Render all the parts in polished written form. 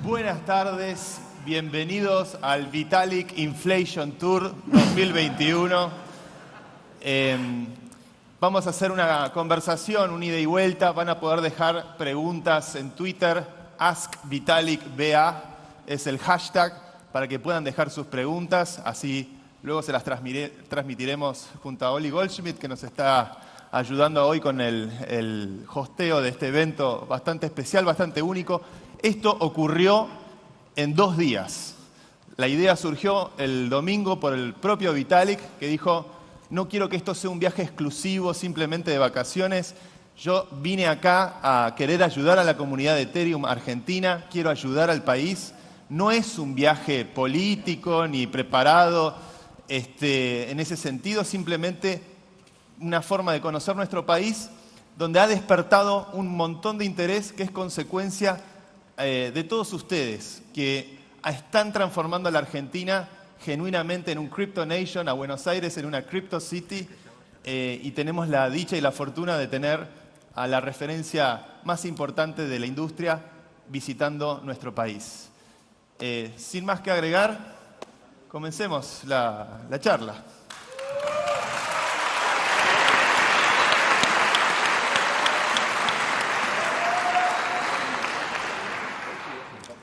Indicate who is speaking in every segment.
Speaker 1: Buenas tardes, bienvenidos al Vitalik Inflation Tour 2021. Vamos a hacer una conversación, un ida y vuelta. Van a poder dejar preguntas en Twitter. AskVitalikBA es el hashtag para que puedan dejar sus preguntas. Así luego se las transmitiremos junto a Oli Goldschmidt, que nos está ayudando hoy con el hosteo de este evento bastante especial, bastante único. Esto ocurrió en 2 días. La idea surgió el domingo por el propio Vitalik, que dijo: no quiero que esto sea un viaje exclusivo, simplemente de vacaciones. Yo vine acá a querer ayudar a la comunidad de Ethereum argentina, quiero ayudar al país. No es un viaje político ni preparado en ese sentido, simplemente una forma de conocer nuestro país, donde ha despertado un montón de interés que es consecuencia de todos ustedes, que están transformando a la Argentina genuinamente en un Crypto Nation, a Buenos Aires en una Crypto City, y tenemos la dicha y la fortuna de tener a la referencia más importante de la industria visitando nuestro país. Sin más que agregar, comencemos la charla.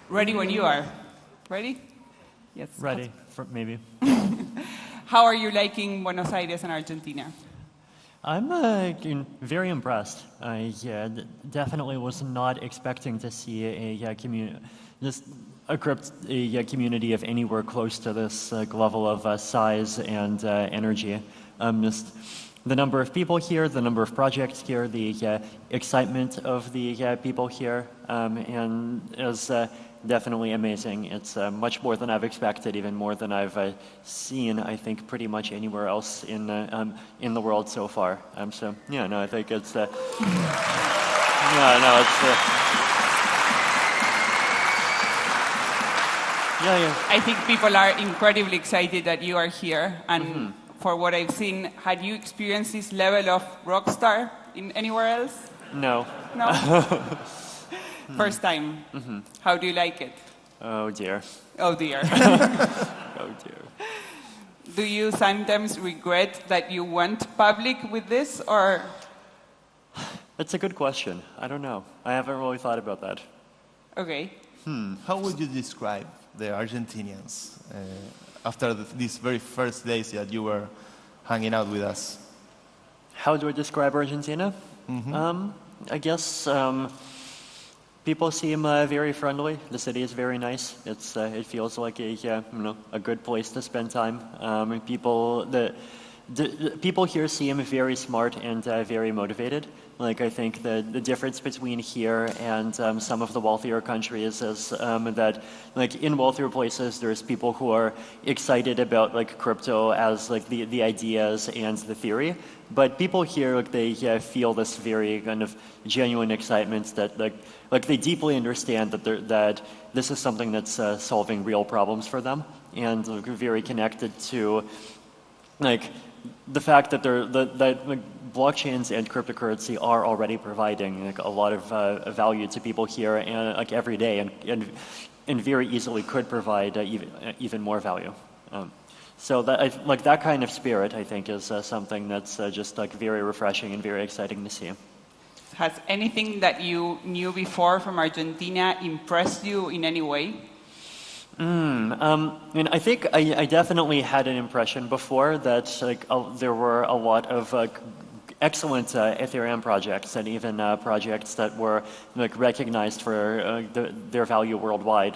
Speaker 2: Ready when you are. Ready? Yes.
Speaker 3: Ready, maybe.
Speaker 2: How are you liking Buenos Aires and Argentina?
Speaker 3: I'm very impressed. I definitely was not expecting to see a community of anywhere close to this level of size and energy. Just the number of people here, the number of projects here, the excitement of the people here, and is definitely amazing. It's much more than I've expected, even more than I've seen, I think, pretty much anywhere else in the world so far. So, yeah, no, I think it's... yeah, no, it's... yeah.
Speaker 2: I think people are incredibly excited that you are here. And for what I've seen, had you experienced this level of rock star anywhere else?
Speaker 3: No.
Speaker 2: No? First time. How do you like it?
Speaker 3: Oh, dear.
Speaker 2: Oh, dear.
Speaker 3: Oh, dear.
Speaker 2: Do you sometimes regret that you went public with this, or?
Speaker 3: That's a good question. I don't know. I haven't really thought about that.
Speaker 2: Okay.
Speaker 1: How would you describe the Argentinians after these very first days that you were hanging out with us?
Speaker 3: How do I describe Argentina? I guess people seem very friendly. The city is very nice. It feels like a good place to spend time. People here seem very smart and very motivated. Like, I think the difference between here and some of the wealthier countries is that, like, in wealthier places, there's people who are excited about, like, crypto as, like, the ideas and the theory. But people here, like, they feel this very kind of genuine excitement that, like they deeply understand that this is something that's solving real problems for them, and like, very connected to, like, the fact that like, blockchains and cryptocurrency are already providing, like, a lot of value to people here, and like every day, and very easily could provide even more value. So that, like, that kind of spirit, I think, is something that's just like very refreshing and very exciting to see.
Speaker 2: Has anything that you knew before from Argentina impressed you in any way?
Speaker 3: And I think I definitely had an impression before that, like, there were a lot of excellent Ethereum projects, and even projects that were, like, recognized for their value worldwide,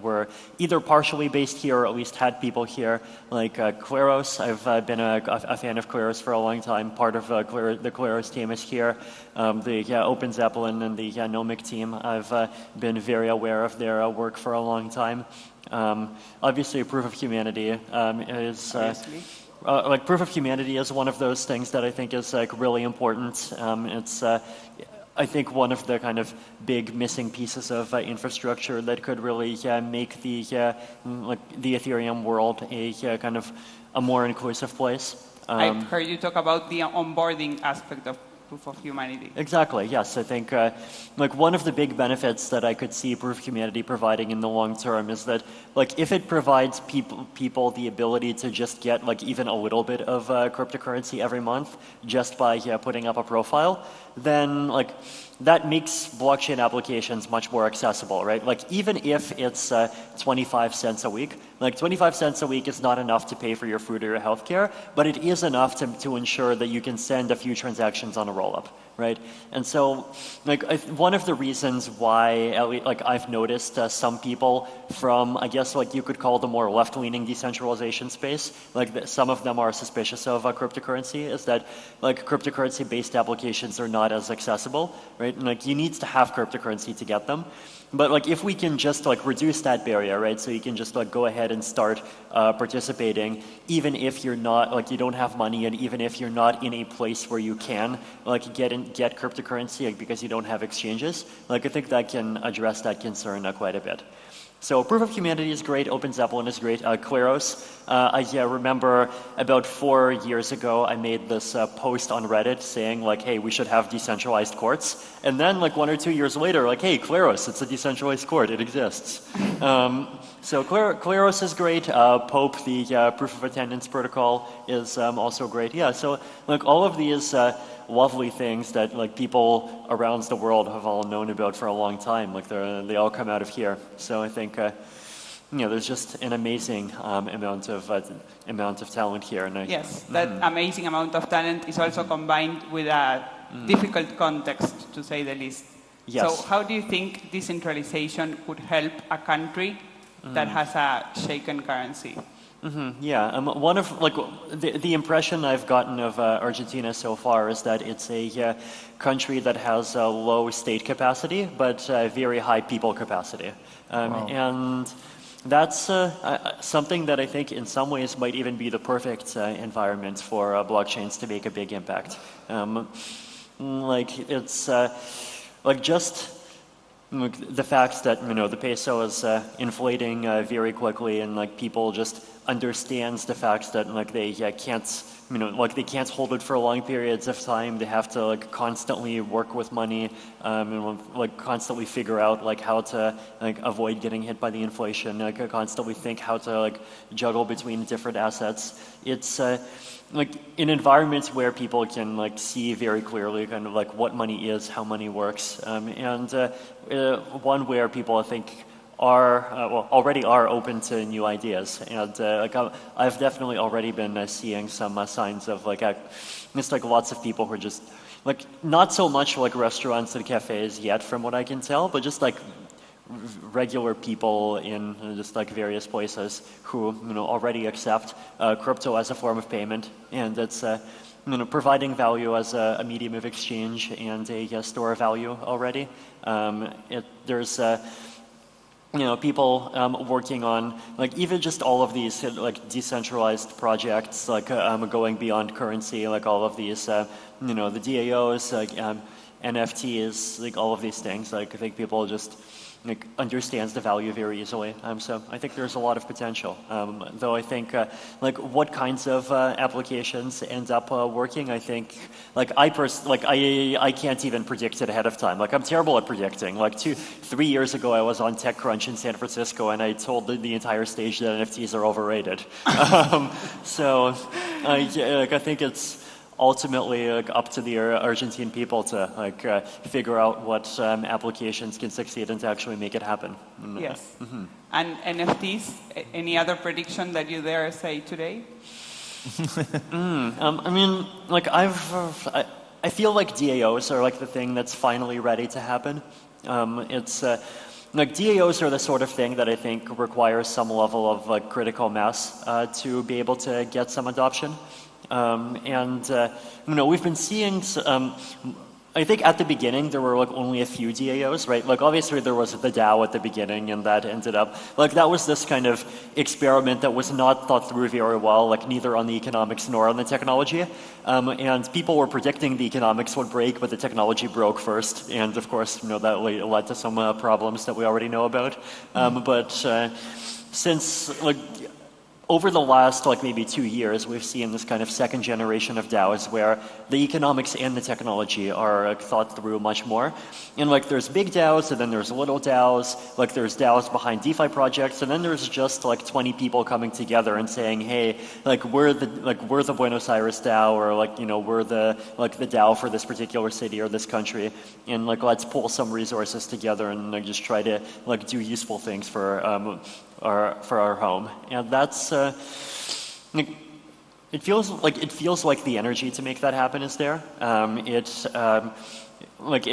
Speaker 3: were either partially based here or at least had people here, like Kleros. I've been a fan of Kleros for a long time. Part of the Kleros team is here. The Open Zeppelin and the Nomic team, I've been very aware of their work for a long time. Obviously, Proof of Humanity is... like, Proof of Humanity is one of those things that I think is, like, really important. It's, I think, one of the kind of big missing pieces of infrastructure that could really make the Ethereum world a kind of a more inclusive place.
Speaker 2: I've heard you talk about the onboarding aspect of proof of humanity.
Speaker 3: Exactly, yes. I think like one of the big benefits that I could see proof of humanity providing in the long term is that like if it provides people the ability to just get like even a little bit of cryptocurrency every month just by putting up a profile, then like that makes blockchain applications much more accessible, right? Like even if it's 25 cents a week, like 25 cents a week is not enough to pay for your food or your healthcare, but it is enough to ensure that you can send a few transactions on a rollup, right? And so like one of the reasons why like I've noticed some people from, I guess like you could call the more left-leaning decentralization space, like some of them are suspicious of cryptocurrency, is that like cryptocurrency-based applications are not as accessible, right? And like you need to have cryptocurrency to get them. But like if we can just like reduce that barrier, right? So you can just like go ahead and start participating, even if you're not like you don't have money, and even if you're not in a place where you can like get cryptocurrency like, because you don't have exchanges. Like I think that can address that concern quite a bit. So proof of humanity is great, Open Zeppelin is great, Kleros. I remember about 4 years ago I made this post on Reddit saying like, hey, we should have decentralized courts. And then like 1 or 2 years later, like, hey, Kleros, it's a decentralized court, it exists. So Kleros is great, Pope, the proof of attendance protocol is also great. Yeah, so like all of these lovely things that like people around the world have all known about for a long time. Like they all come out of here. So I think there's just an amazing amount of talent here. And
Speaker 2: yes, that amazing amount of talent is also combined with a difficult context, to say the least.
Speaker 3: Yes.
Speaker 2: So how do you think decentralization could help a country that has a shaken currency?
Speaker 3: Yeah, one of like the impression I've gotten of Argentina so far is that it's a country that has a low state capacity but very high people capacity,
Speaker 1: Wow.
Speaker 3: and that's something that I think in some ways might even be the perfect environment for blockchains to make a big impact. Like it's like just the fact that the peso is inflating very quickly, and like people just understands the fact that like they can't like they can't hold it for long periods of time. They have to like constantly work with money and like constantly figure out like how to like avoid getting hit by the inflation. Like constantly think how to like juggle between different assets. It's like in environments where people can like see very clearly kind of like what money is, how money works, and one where people I think are already are open to new ideas, and like I've definitely already been seeing some signs of like just like lots of people who are just like not so much like restaurants and cafes yet from what I can tell, but just like regular people in just like various places who already accept crypto as a form of payment, and it's providing value as a medium of exchange and a store of value already. There's people working on like even just all of these like decentralized projects, like going beyond currency, like all of these the DAOs, like NFTs, like all of these things. Like I think people just like understands the value very easily. So I think there's a lot of potential. Though I think like what kinds of applications end up working, I think like I can't even predict it ahead of time. Like I'm terrible at predicting. Like 3 years ago I was on TechCrunch in San Francisco and I told the entire stage that NFTs are overrated. So I think it's ultimately like up to the Argentine people to like figure out what applications can succeed and to actually make it happen.
Speaker 2: Yes. And NFTs, any other prediction that you dare say today?
Speaker 3: I mean, like I feel like DAOs are like the thing that's finally ready to happen. It's like DAOs are the sort of thing that I think requires some level of like critical mass to be able to get some adoption. We've been seeing, I think at the beginning there were like only a few DAOs, right? Like obviously there was the DAO at the beginning, and that ended up, like that was this kind of experiment that was not thought through very well, like neither on the economics nor on the technology. And people were predicting the economics would break, but the technology broke first. And of course, that led to some problems that we already know about. But since like, over the last like maybe 2 years, we've seen this kind of second generation of DAOs where the economics and the technology are like, thought through much more. And like there's big DAOs, and then there's little DAOs, like there's DAOs behind DeFi projects, and then there's just like 20 people coming together and saying, hey, like we're the Buenos Aires DAO, or like, you know, we're the DAO for this particular city or this country, and like let's pull some resources together and like just try to like do useful things for our home. And that's it feels like the energy to make that happen is there.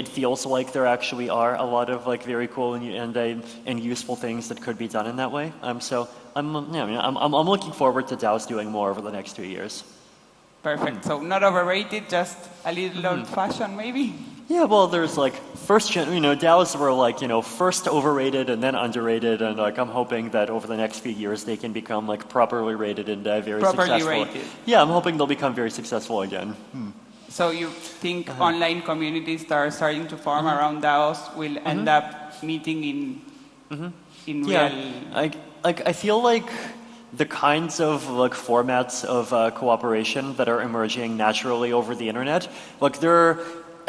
Speaker 3: It feels like there actually are a lot of like very cool and useful things that could be done in that way. So I'm looking forward to DAOs doing more over the next 2 years.
Speaker 2: Perfect. So not overrated, just a little old-fashioned maybe?
Speaker 3: Yeah, well, there's like DAOs were like, you know, first overrated and then underrated, and like I'm hoping that over the next few years they can become like properly rated and very successful.
Speaker 2: Properly rated.
Speaker 3: Yeah, I'm hoping they'll become very successful again.
Speaker 2: So you think online communities that are starting to form around DAOs will end up meeting in real?
Speaker 3: I feel like the kinds of like formats of cooperation that are emerging naturally over the internet, like they're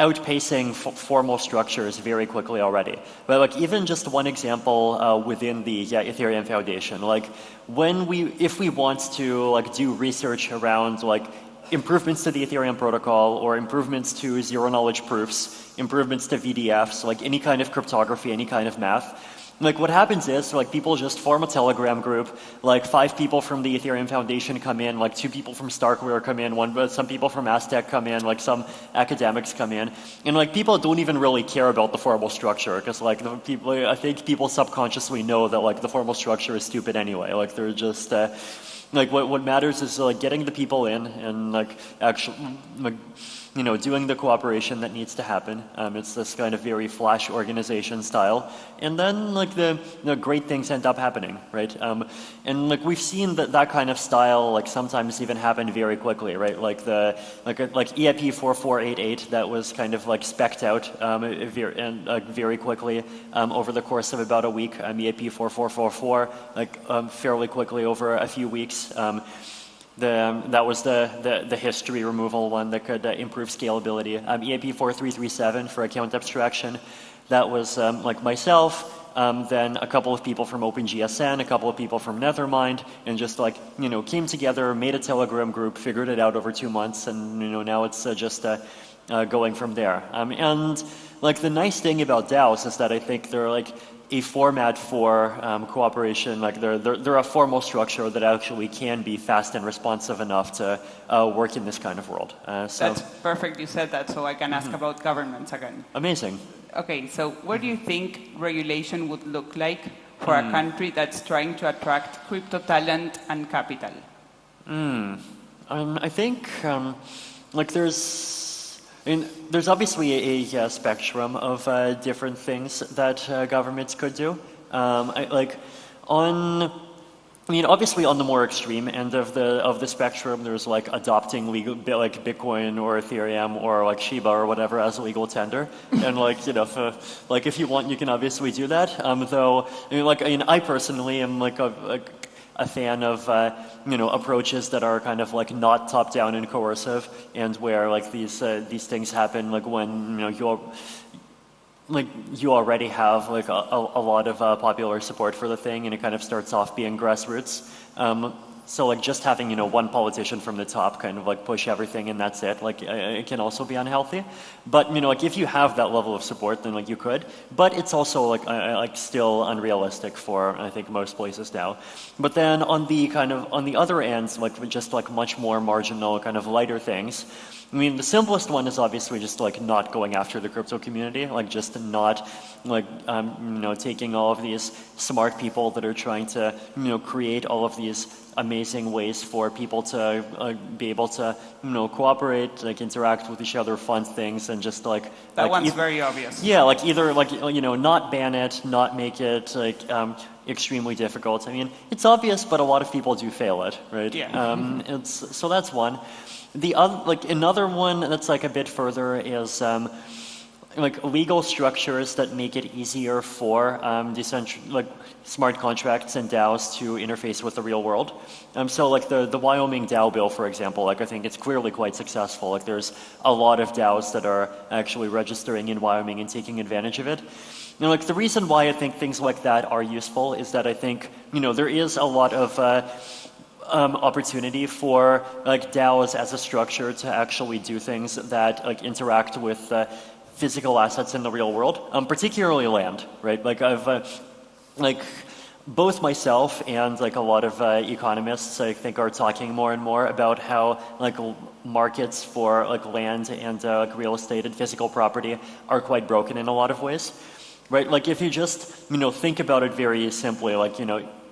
Speaker 3: outpacing formal structures very quickly already. But like even just one example within the Ethereum Foundation, like if we want to like do research around like improvements to the Ethereum protocol or improvements to zero knowledge proofs, improvements to VDFs, like any kind of cryptography, any kind of math. Like what happens is like people just form a Telegram group, like 5 people from the Ethereum Foundation come in, like 2 people from Starkware come in, some people from Aztec come in, like some academics come in, and like people don't even really care about the formal structure because like I think people subconsciously know that like the formal structure is stupid anyway. Like they're just like what matters is like getting the people in and like actually like, you know, doing the cooperation that needs to happen. It's this kind of very flash organization style, and then like the great things end up happening, right? And like we've seen that kind of style like sometimes even happen very quickly, right? Like EIP 4488 that was kind of like specced out very quickly over the course of about a week. EIP 4444 like fairly quickly over a few weeks. That was the history removal one that could improve scalability. EIP 4337 for account abstraction. That was like myself, then a couple of people from OpenGSN, a couple of people from Nethermind, and just like, you know, came together, made a Telegram group, figured it out over 2 months, and, you know, now it's just going from there. And like the nice thing about DAOs is that I think they're like a format for cooperation, like they're a formal structure that actually can be fast and responsive enough to work in this kind of world. So
Speaker 2: that's perfect you said that, so I can ask about governments again.
Speaker 3: Amazing.
Speaker 2: Okay, so what do you think regulation would look like for a country that's trying to attract crypto talent and capital?
Speaker 3: I think like there's obviously a spectrum of different things that governments could do. Obviously on the more extreme end of the spectrum, there's like adopting legal, like Bitcoin or Ethereum or like Shiba or whatever as a legal tender, and like, you know, if you want, you can obviously do that. Though I personally am like a fan of you know, approaches that are kind of like not top down and coercive, and where like these things happen like when, you know, you already have like a lot of popular support for the thing, and it kind of starts off being grassroots. So like just having, you know, one politician from the top kind of like push everything and that's it, like it can also be unhealthy. But, you know, like if you have that level of support, then like you could, but it's also like still unrealistic for, I think, most places now. But then on the other end, like just like much more marginal kind of lighter things, I mean, the simplest one is obviously just like not going after the crypto community, like just not like, you know, taking all of these smart people that are trying to, you know, create all of these amazing ways for people to be able to, you know, cooperate, like interact with each other, fund things, and just like
Speaker 2: that one's very obvious.
Speaker 3: Yeah, like either like, you know, not ban it, not make it like extremely difficult. I mean, it's obvious, but a lot of people do fail it, right?
Speaker 2: Yeah.
Speaker 3: So that's one. The other, like another one that's like a bit further is like legal structures that make it easier for smart contracts and DAOs to interface with the real world. So like the Wyoming DAO bill, for example, like I think it's clearly quite successful. Like there's a lot of DAOs that are actually registering in Wyoming and taking advantage of it. And like the reason why I think things like that are useful is that I think, there is a lot of opportunity for like DAOs as a structure to actually do things that like interact with physical assets in the real world, particularly land, right? Like like both myself and like a lot of economists, I think, are talking more and more about how like markets for like land and like real estate and physical property are quite broken in a lot of ways, right? Like if you just think about it very simply,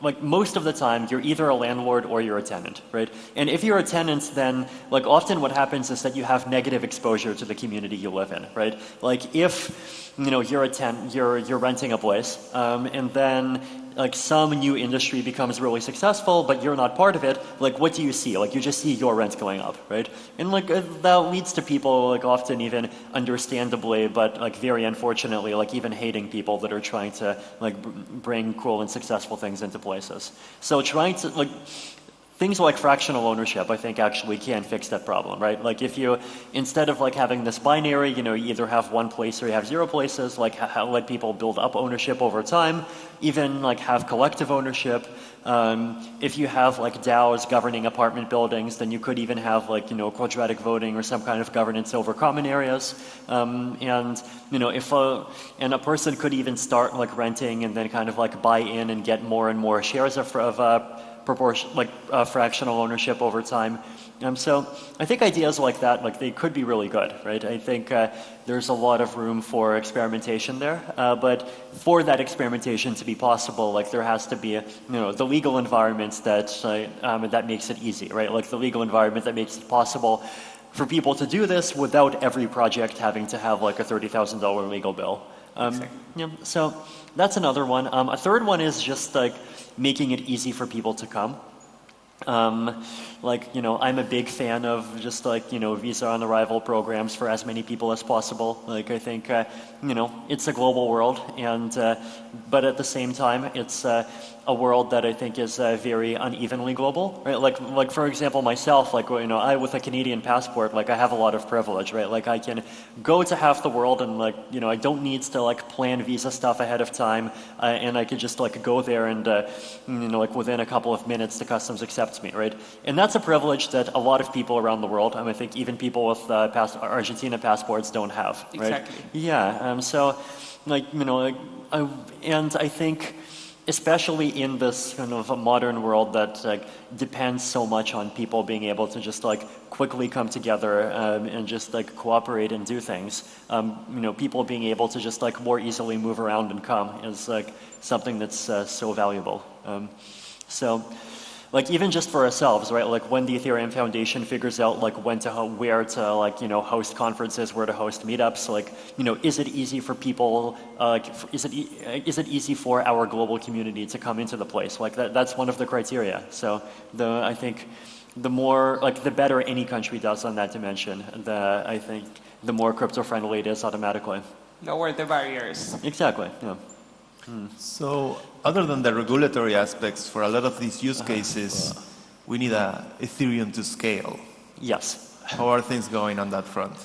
Speaker 3: like most of the time you're either a landlord or you're a tenant, right? And if you're a tenant, then like often what happens is that you have negative exposure to the community you live in, right? Like if you're a tenant, you're renting a place, and then like some new industry becomes really successful, but you're not part of it, like what do you see? Like you just see your rent going up, right? And like that leads to people like often even understandably, but like very unfortunately, like even hating people that are trying to like bring cool and successful things into places. So trying to like things like fractional ownership, I think, actually can fix that problem, right? Like if you, instead of like having this binary, you either have one place or you have 0 places, like let people build up ownership over time, even like have collective ownership. If you have like DAOs governing apartment buildings, then you could even have like, quadratic voting or some kind of governance over common areas. And if a person could even start like renting and then kind of like buy in and get more and more shares of proportion, like fractional ownership over time. So I think ideas like that, like they could be really good, right? I think there's a lot of room for experimentation there, but for that experimentation to be possible, like there has to be, the legal environment that makes it easy, right? Like the legal environment that makes it possible for people to do this without every project having to have like a $30,000 legal bill.
Speaker 2: Exactly.
Speaker 3: Yeah, so that's another one. A third one is just like making it easy for people to come. I'm a big fan of just like, visa on arrival programs for as many people as possible. Like I think, it's a global world and, but at the same time, it's a world that I think is very unevenly global, right? Like for example, myself, like, I with a Canadian passport, like I have a lot of privilege, right? Like I can go to half the world and like, I don't need to like plan visa stuff ahead of time. And I can just like go there and, like within a couple of minutes the customs accepts me, right? And that's a privilege that a lot of people around the world, I think even people with Argentina passports don't have, right?
Speaker 2: Exactly.
Speaker 3: Yeah, so like, and I think especially in this kind of a modern world that like depends so much on people being able to just like quickly come together and just like cooperate and do things, people being able to just like more easily move around and come is like something that's so valuable. So like even just for ourselves, right? Like when the Ethereum Foundation figures out like where to like, host conferences, where to host meetups, like, is it easy for people, is it easy for our global community to come into the place? Like that's one of the criteria. So I think the more, like the better any country does on that dimension, I think the more crypto friendly it is automatically.
Speaker 2: Lower the barriers.
Speaker 3: Exactly, yeah.
Speaker 1: So, other than the regulatory aspects, for a lot of these use cases, we need Ethereum to scale.
Speaker 3: Yes.
Speaker 1: How are things going on that front?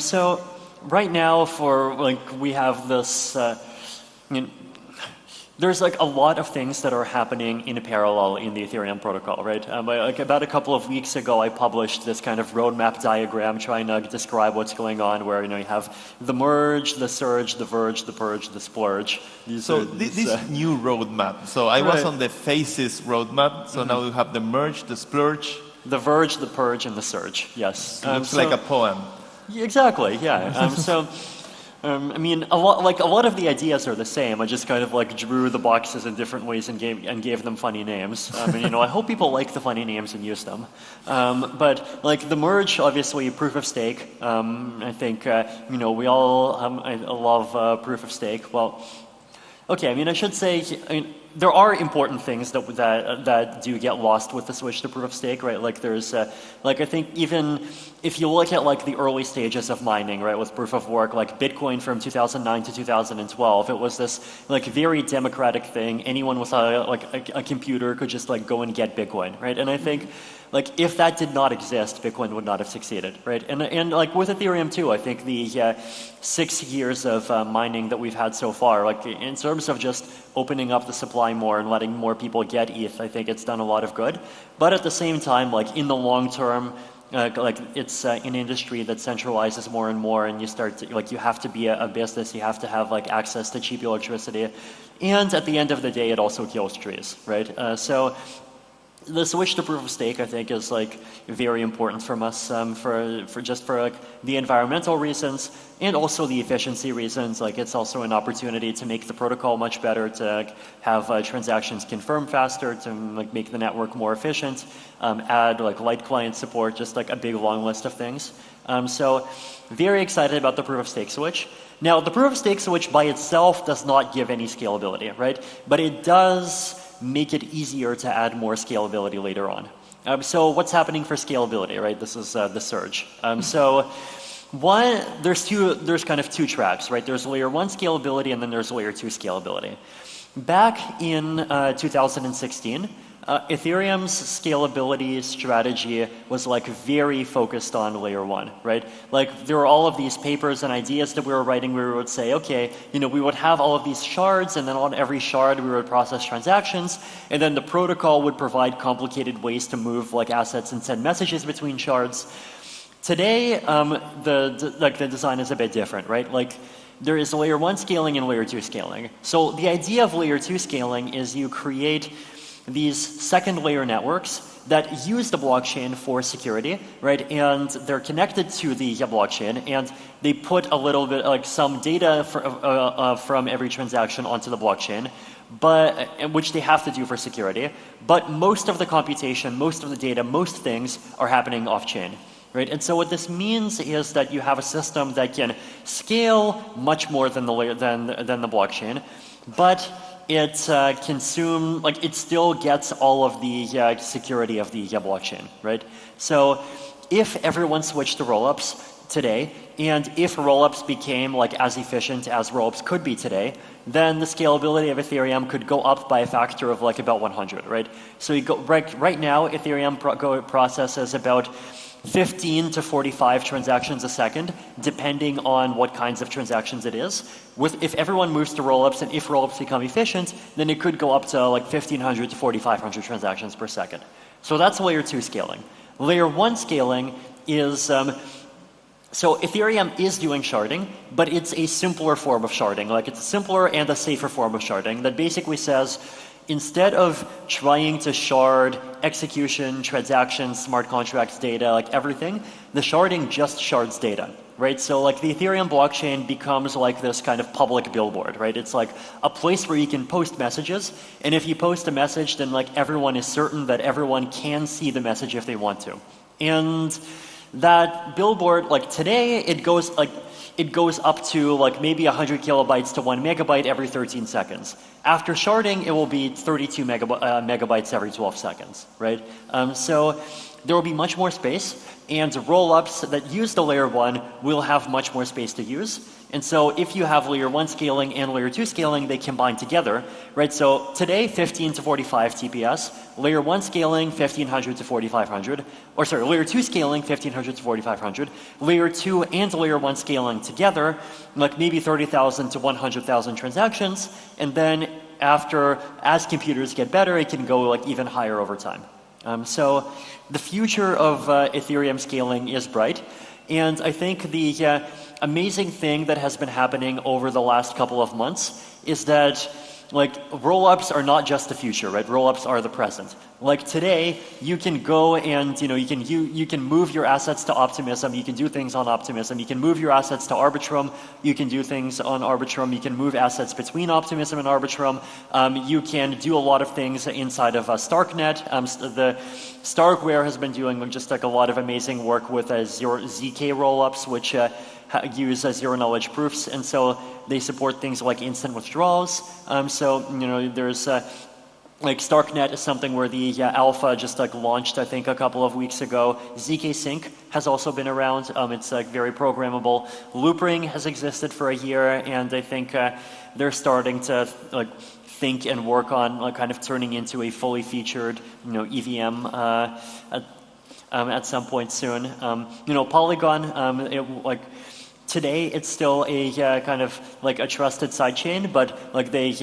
Speaker 3: So, right now, we have this. There's like a lot of things that are happening in parallel in the Ethereum protocol, right? Like about a couple of weeks ago, I published this kind of roadmap diagram trying to describe what's going on, where you have the merge, the surge, the verge, the purge, the splurge.
Speaker 1: This new roadmap. So I was on the phases roadmap. So now we have the merge, the splurge,
Speaker 3: the verge, the purge, and the surge. Yes,
Speaker 1: looks like a poem.
Speaker 3: Exactly. Yeah. I mean, a lot of the ideas are the same. I just kind of like drew the boxes in different ways and gave them funny names. I hope people like the funny names and use them. But like the merge, obviously, proof of stake. I think we all I love proof of stake. Well, okay. I should say there are important things that do get lost with the switch to proof of stake, right? Like there's, like I think even if you look at like the early stages of mining, right, with proof of work, like Bitcoin from 2009 to 2012, it was this like very democratic thing. Anyone with a computer could just like go and get Bitcoin, right? And I think like if that did not exist, Bitcoin would not have succeeded, right? And like with Ethereum too, I think the 6 years of mining that we've had so far, like in terms of just opening up the supply more and letting more people get ETH, I think it's done a lot of good. But at the same time, like in the long term, like it's an industry that centralizes more and more, and you start to, like you have to be a business, you have to have like access to cheap electricity, and at the end of the day, it also kills trees, right? So the switch to proof of stake, I think, is like very important from us for like the environmental reasons and also the efficiency reasons. Like it's also an opportunity to make the protocol much better, to have transactions confirmed faster, to like make the network more efficient, add like light client support, just like a big long list of things. So very excited about the proof of stake switch. Now the proof of stake switch by itself does not give any scalability, right? But it does make it easier to add more scalability later on. So what's happening for scalability, right? This is the surge. So there's kind of two tracks, right? There's layer 1 scalability and then there's layer 2 scalability. Back in 2016, Ethereum's scalability strategy was like very focused on layer 1, right? Like there were all of these papers and ideas that we were writing where we would say, okay, you know, we would have all of these shards, and then on every shard we would process transactions, and then the protocol would provide complicated ways to move like assets and send messages between shards. Today, the design is a bit different, right? Like there is layer 1 scaling and layer 2 scaling. So the idea of layer 2 scaling is you create these second layer networks that use the blockchain for security, right? And they're connected to the blockchain, and they put a little bit, like some data from every transaction onto the blockchain, but which they have to do for security. But most of the computation, most of the data, most things are happening off-chain, right? And so what this means is that you have a system that can scale much more than the blockchain, but it it still gets all of the security of the blockchain, right? So if everyone switched to rollups today, and if rollups became like as efficient as rollups could be today, then the scalability of Ethereum could go up by a factor of like about 100, right? So you go right now, Ethereum processes about 15 to 45 transactions a second, depending on what kinds of transactions it is. If everyone moves to rollups and if rollups become efficient, then it could go up to like 1,500 to 4,500 transactions per second. So that's layer 2 scaling. Layer 1 scaling is, so Ethereum is doing sharding, but it's a simpler form of sharding. Like it's a simpler and a safer form of sharding that basically says, instead of trying to shard execution, transactions, smart contracts, data, like everything, the sharding just shards data, right? So like the Ethereum blockchain becomes like this kind of public billboard, right? It's like a place where you can post messages, and if you post a message, then like everyone is certain that everyone can see the message if they want to. And that billboard, like today, it goes up to like maybe 100 kilobytes to 1 megabyte every 13 seconds. After sharding, it will be 32 megabytes every 12 seconds, right? So there will be much more space, and rollups that use the layer 1 will have much more space to use. And so if you have layer 1 scaling and layer 2 scaling, they combine together, right? So today, 15 to 45 TPS, layer 1 scaling, 1,500 to 4,500, or sorry, layer 2 scaling, 1,500 to 4,500, layer 2 and layer 1 scaling together, like maybe 30,000 to 100,000 transactions, and then as computers get better, it can go like even higher over time. So the future of Ethereum scaling is bright, and I think the amazing thing that has been happening over the last couple of months is that like rollups are not just the future, right? Rollups are the present. Like today, you can go and you can move your assets to Optimism. You can do things on Optimism. You can move your assets to Arbitrum. You can do things on Arbitrum. You can move assets between Optimism and Arbitrum. You can do a lot of things inside of Starknet. The Starkware has been doing just like a lot of amazing work with ZK rollups, which use zero-knowledge proofs, and so they support things like instant withdrawals. So there's like StarkNet is something where the alpha just like launched, I think, a couple of weeks ago. ZK Sync has also been around. It's like very programmable. Loopring has existed for a year, and I think they're starting to like think and work on like kind of turning into a fully featured EVM at some point soon. Polygon, today it's still a kind of like a trusted sidechain, but like they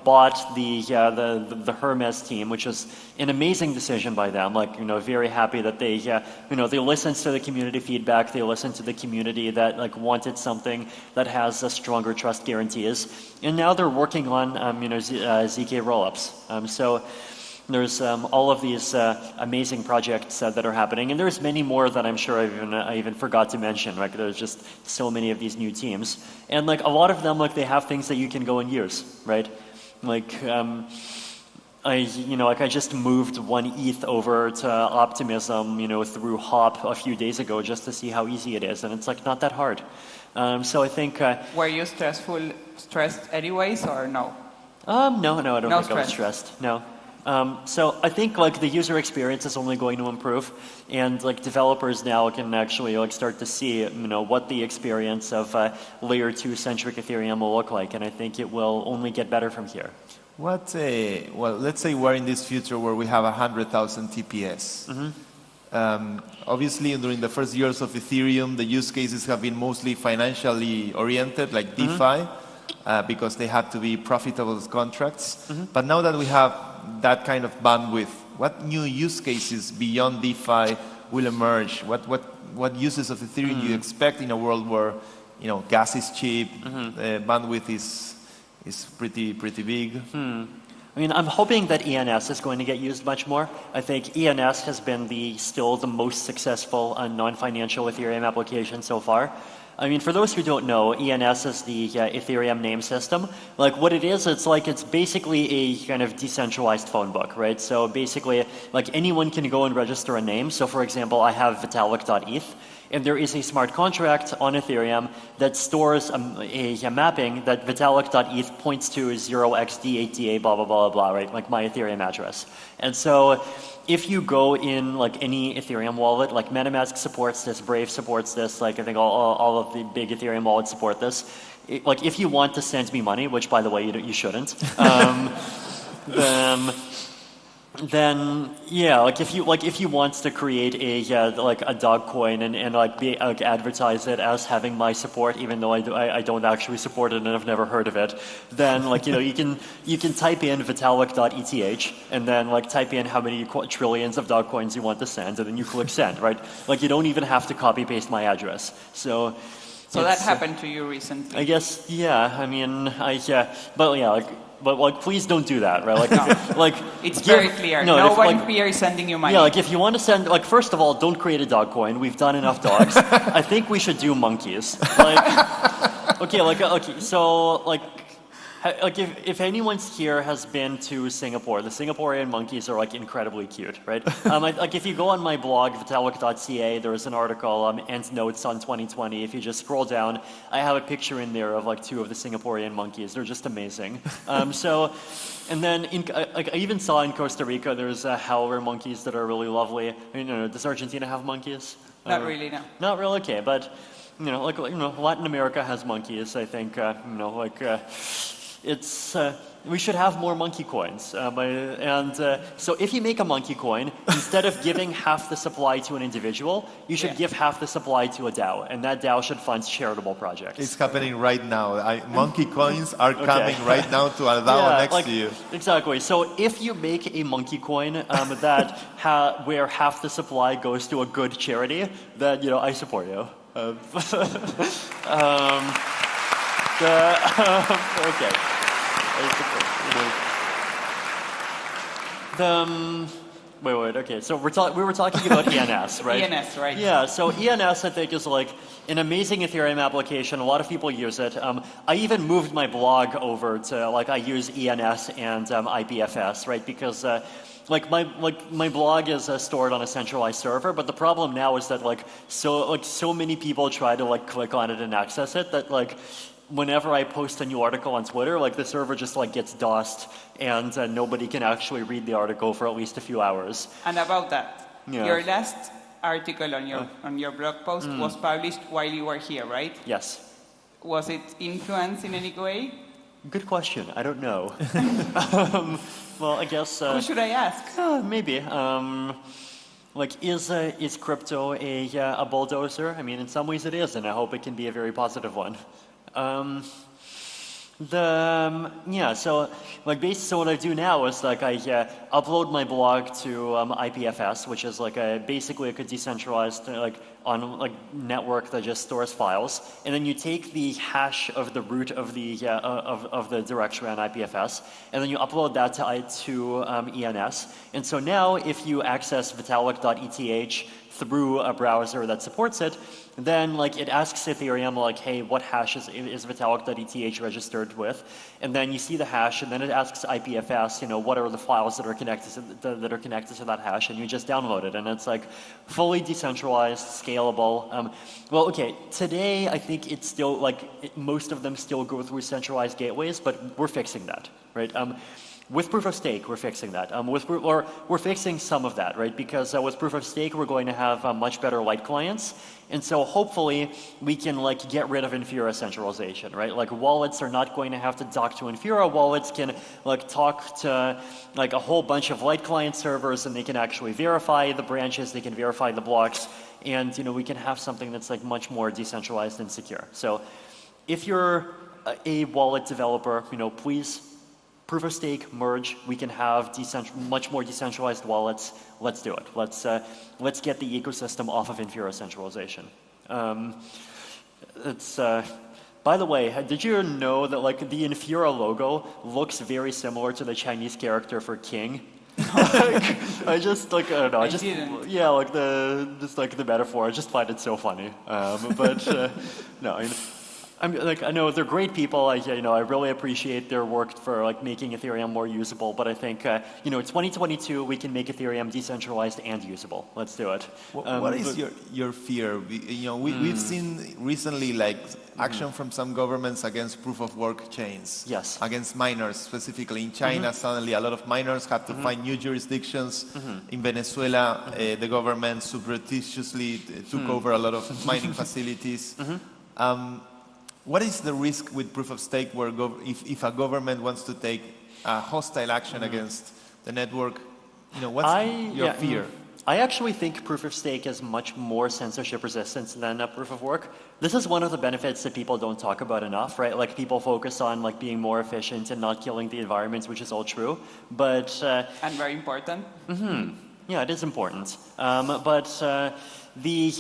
Speaker 3: bought the Hermes team, which was an amazing decision by them. Like very happy that they they listened to the community feedback, they listened to the community that like wanted something that has a stronger trust guarantees, and now they're working on ZK rollups. So there's all of these amazing projects that are happening, and there's many more that I'm sure I even forgot to mention. Like there's just so many of these new teams, and like a lot of them, like they have things that you can go and use, right? Like I just moved 1 ETH over to Optimism, through Hop a few days ago just to see how easy it is, and it's like not that hard. So I think.
Speaker 2: Were you stressed anyways, or no?
Speaker 3: No, I don't think
Speaker 2: stress.
Speaker 3: I was stressed. No. So I think like the user experience is only going to improve, and like developers now can actually like start to see what the experience of layer 2 centric Ethereum will look like, and I think it will only get better from here.
Speaker 1: Well, let's say we're in this future where we have 100,000 TPS. Obviously, during the first years of Ethereum, the use cases have been mostly financially oriented, like DeFi, because they had to be profitable contracts. But now that we have that kind of bandwidth, what new use cases beyond DeFi will emerge? What uses of Ethereum do you expect in a world where gas is cheap, bandwidth is pretty big?
Speaker 3: I mean, I'm hoping that ENS is going to get used much more. I think ENS has been still the most successful non-financial Ethereum application so far. I mean, for those who don't know, ENS is the Ethereum name system. Like what it is, it's basically a kind of decentralized phone book, right? So basically, like anyone can go and register a name. So for example, I have Vitalik.eth, and there is a smart contract on Ethereum that stores a mapping that Vitalik.eth points to 0xD8DA blah, blah, blah, blah, right? Like my Ethereum address. And so if you go in like any Ethereum wallet, like MetaMask supports this, Brave supports this, like I think all of the big Ethereum wallets support this. Like if you want to send me money, which by the way you shouldn't, then yeah, like if you want to create a dog coin and advertise it as having my support, even though I don't actually support it and I've never heard of it, then you can type in Vitalik.eth and then type in how many trillions of dog coins you want to send, and then you click send, right? Like you don't even have to copy paste my address. So
Speaker 2: that happened to you recently?
Speaker 3: I guess, yeah. I mean, but please don't do that, right?
Speaker 2: It's very clear. No one here is sending you money.
Speaker 3: Yeah, if you want to send, first of all, don't create a dog coin. We've done enough dogs. I think we should do monkeys. If anyone here has been to Singapore, the Singaporean monkeys are incredibly cute, right? If you go on my blog, Vitalik.ca, there is an article, and notes on 2020. If you just scroll down, I have a picture in there of 2 of the Singaporean monkeys. They're just amazing. And then I even saw in Costa Rica, there's howler monkeys that are really lovely. Does Argentina have monkeys?
Speaker 2: Not really, no.
Speaker 3: Not really, okay, but Latin America has monkeys. I think we should have more monkey coins. So if you make a monkey coin, instead of giving half the supply to an individual, you should give half the supply to a DAO, and that DAO should fund charitable projects.
Speaker 1: It's happening right now. Monkey coins are coming right now to a DAO next to you.
Speaker 3: Exactly. So if you make a monkey coin where half the supply goes to a good charity, then I support you. Okay. Okay. So we were talking about ENS, right?
Speaker 2: ENS, right?
Speaker 3: Yeah. So ENS, I think, is an amazing Ethereum application. A lot of people use it. I even moved my blog over to I use ENS and IPFS, right? Because like my blog is stored on a centralized server, but the problem now is that so many people try to click on it and access it that whenever I post a new article on Twitter, the server just gets DOSed and nobody can actually read the article for at least a few hours.
Speaker 2: And about that,
Speaker 3: Yeah.
Speaker 2: your last article on your blog post was published while you were here, right?
Speaker 3: Yes.
Speaker 2: Was it influenced in any way?
Speaker 3: Good question. I don't know. Well, I guess.
Speaker 2: Who should I ask?
Speaker 3: Maybe. Is crypto a bulldozer? I mean, in some ways it is, and I hope it can be a very positive one. So what I do now is I upload my blog to IPFS, which is basically a decentralized network that just stores files, and then you take the hash of the root of the directory on IPFS, and then you upload that to ENS. And so now, if you access Vitalik.eth through a browser that supports it, then it asks Ethereum hey, what hash is Vitalik.eth registered with, and then you see the hash, and then it asks IPFS, what are the files that are connected to that hash, and you just download it, and it's fully decentralized, scalable. Well, okay, today I think it's still most of them still go through centralized gateways, but we're fixing that, right? With proof of stake, we're fixing that. We're fixing some of that, right? Because with proof of stake, we're going to have much better light clients, and so hopefully we can get rid of Infura centralization, right? Wallets are not going to have to dock to Infura. Wallets can talk to a whole bunch of light client servers, and they can actually verify the branches, they can verify the blocks, and we can have something that's much more decentralized and secure. So if you're a wallet developer, please. Proof of stake, merge, we can have much more decentralized wallets. Let's do it. Let's get the ecosystem off of Infura centralization. By the way, did you know that the Infura logo looks very similar to the Chinese character for king? I just I don't know.
Speaker 2: Didn't.
Speaker 3: Yeah, the metaphor. I just find it so funny. No. I know they're great people. I really appreciate their work for making Ethereum more usable. But I think 2022 we can make Ethereum decentralized and usable. Let's do it.
Speaker 1: What is your fear? We've seen recently action from some governments against proof of work chains.
Speaker 3: Yes.
Speaker 1: Against miners specifically. In China, suddenly a lot of miners had to find new jurisdictions. In Venezuela, the government surreptitiously took over a lot of mining facilities. What is the risk with proof of stake where if a government wants to take a hostile action against the network, what's your fear?
Speaker 3: I actually think proof of stake is much more censorship resistant than proof of work. This is one of the benefits that people don't talk about enough, right? People focus on being more efficient and not killing the environment, which is all true, but
Speaker 2: and very important.
Speaker 3: Yeah, it is important. The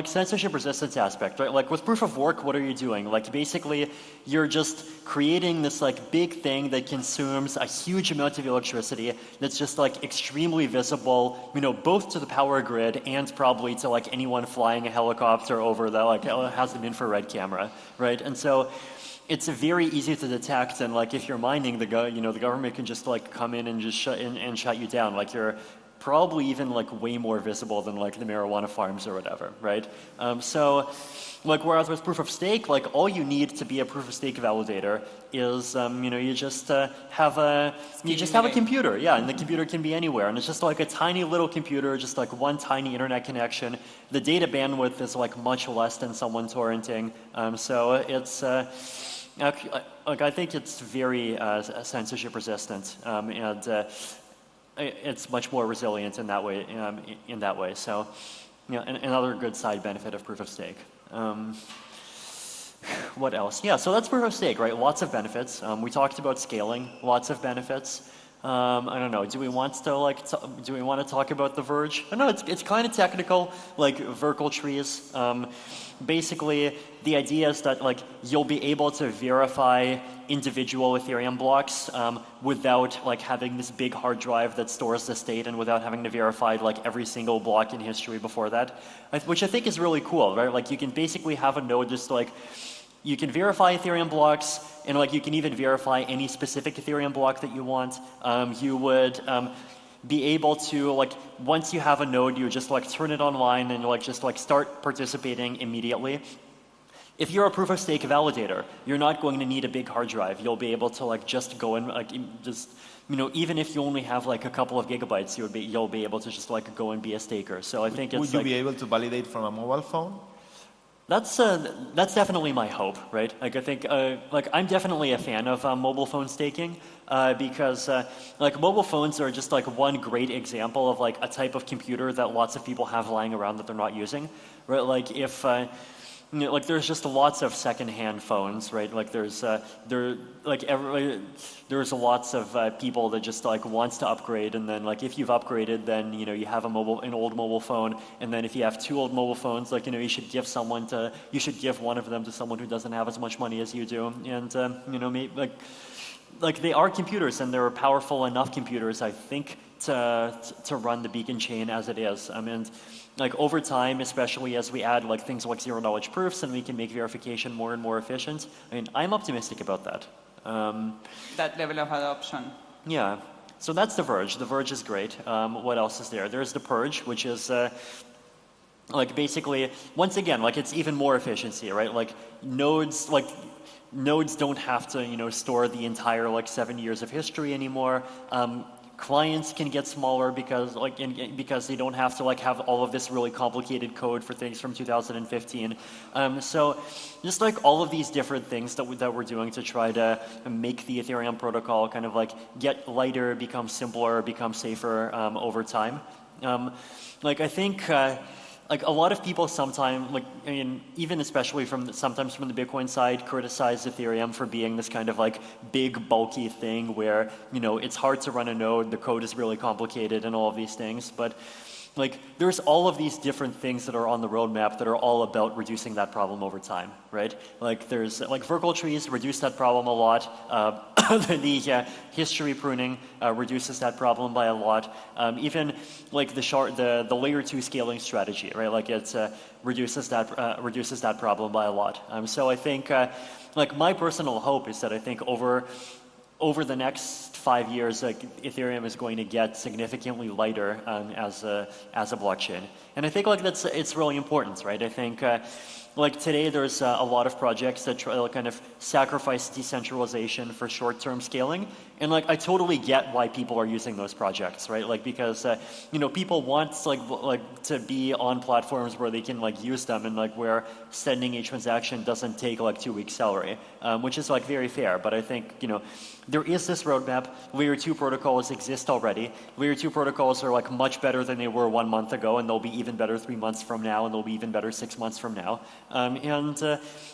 Speaker 3: censorship resistance aspect, right? With proof of work, what are you doing? Basically, you're just creating this big thing that consumes a huge amount of electricity that's just extremely visible, both to the power grid and probably to anyone flying a helicopter over that has an infrared camera, right? And so it's very easy to detect, and if you're mining, the government can just come in and just shut you down. You're probably even way more visible than the marijuana farms or whatever, right? Whereas with proof of stake, all you need to be a proof of stake validator is you just have a computer, yeah, and the computer can be anywhere, and it's just a tiny little computer, just one tiny internet connection. The data bandwidth is much less than someone torrenting, so it's I think it's very censorship resistant, and it's much more resilient in that way. So, another good side benefit of proof of stake. What else? Yeah, so that's proof of stake, right? Lots of benefits. We talked about scaling. Lots of benefits. I don't know. Do we want to talk about the Verge? I know it's kind of technical, Verkle trees. Basically, the idea is that you'll be able to verify individual Ethereum blocks without having this big hard drive that stores the state, and without having to verify every single block in history before that, which I think is really cool, right? You can basically have a node just you can verify Ethereum blocks, and you can even verify any specific Ethereum block that you want. be able to, like, once you have a node, you just like turn it online and like just like start participating immediately. If you're a proof of stake validator, you're not going to need a big hard drive. You'll be able to like just go and like just, you know, even if you only have like a couple of gigabytes, you'll be able to just like go and be a staker. So I think it's
Speaker 1: Would you be able to validate from a mobile phone?
Speaker 3: That's definitely my hope, right? Like I think, like I'm definitely a fan of mobile phone staking because like mobile phones are just like one great example of like a type of computer that lots of people have lying around that they're not using, right? Like if you know, like there's just lots of secondhand phones, right? Like there's there's lots of people that just like wants to upgrade, and then like if you've upgraded, then you know you have an old mobile phone, and then if you have two old mobile phones, like you know you should give one of them to someone who doesn't have as much money as you do, and you know maybe like they are computers, and they're powerful enough computers, I think, to run the beacon chain as it is. I mean, like over time, especially as we add like things like zero knowledge proofs and we can make verification more and more efficient, I mean, I'm optimistic about that.
Speaker 2: That level of adoption.
Speaker 3: Yeah. So that's The Verge. The Verge is great. What else is there? There's The Purge, which is like basically, once again, like it's even more efficiency, right? Like nodes don't have to, you know, store the entire like 7 years of history anymore. Clients can get smaller because because they don't have to like have all of this really complicated code for things from 2015. So just like all of these different things that we're doing to try to make the Ethereum protocol kind of like get lighter, become simpler, become safer over time. Like I think like a lot of people sometimes, like, I mean, even especially sometimes from the Bitcoin side, criticize Ethereum for being this kind of like big bulky thing where, you know, it's hard to run a node, the code is really complicated and all of these things. But like there's all of these different things that are on the roadmap that are all about reducing that problem over time, right? Like there's like Virtual trees reduce that problem a lot. The history pruning reduces that problem by a lot. Even like the layer 2 scaling strategy, right? Like it reduces that problem by a lot. So I think like my personal hope is that I think over the next 5 years, like Ethereum is going to get significantly lighter as a blockchain, and I think like it's really important, right? I think like today there's a lot of projects that try to kind of sacrifice decentralization for short-term scaling, and like I totally get why people are using those projects, right? Like because you know people want like to be on platforms where they can like use them and like where sending a transaction doesn't take like 2 weeks' salary, which is like very fair. But I think you know there is this roadmap. Layer 2 protocols exist already. Layer 2 protocols are like much better than they were 1 month ago, and they'll be even better 3 months from now, and they'll be even better 6 months from now.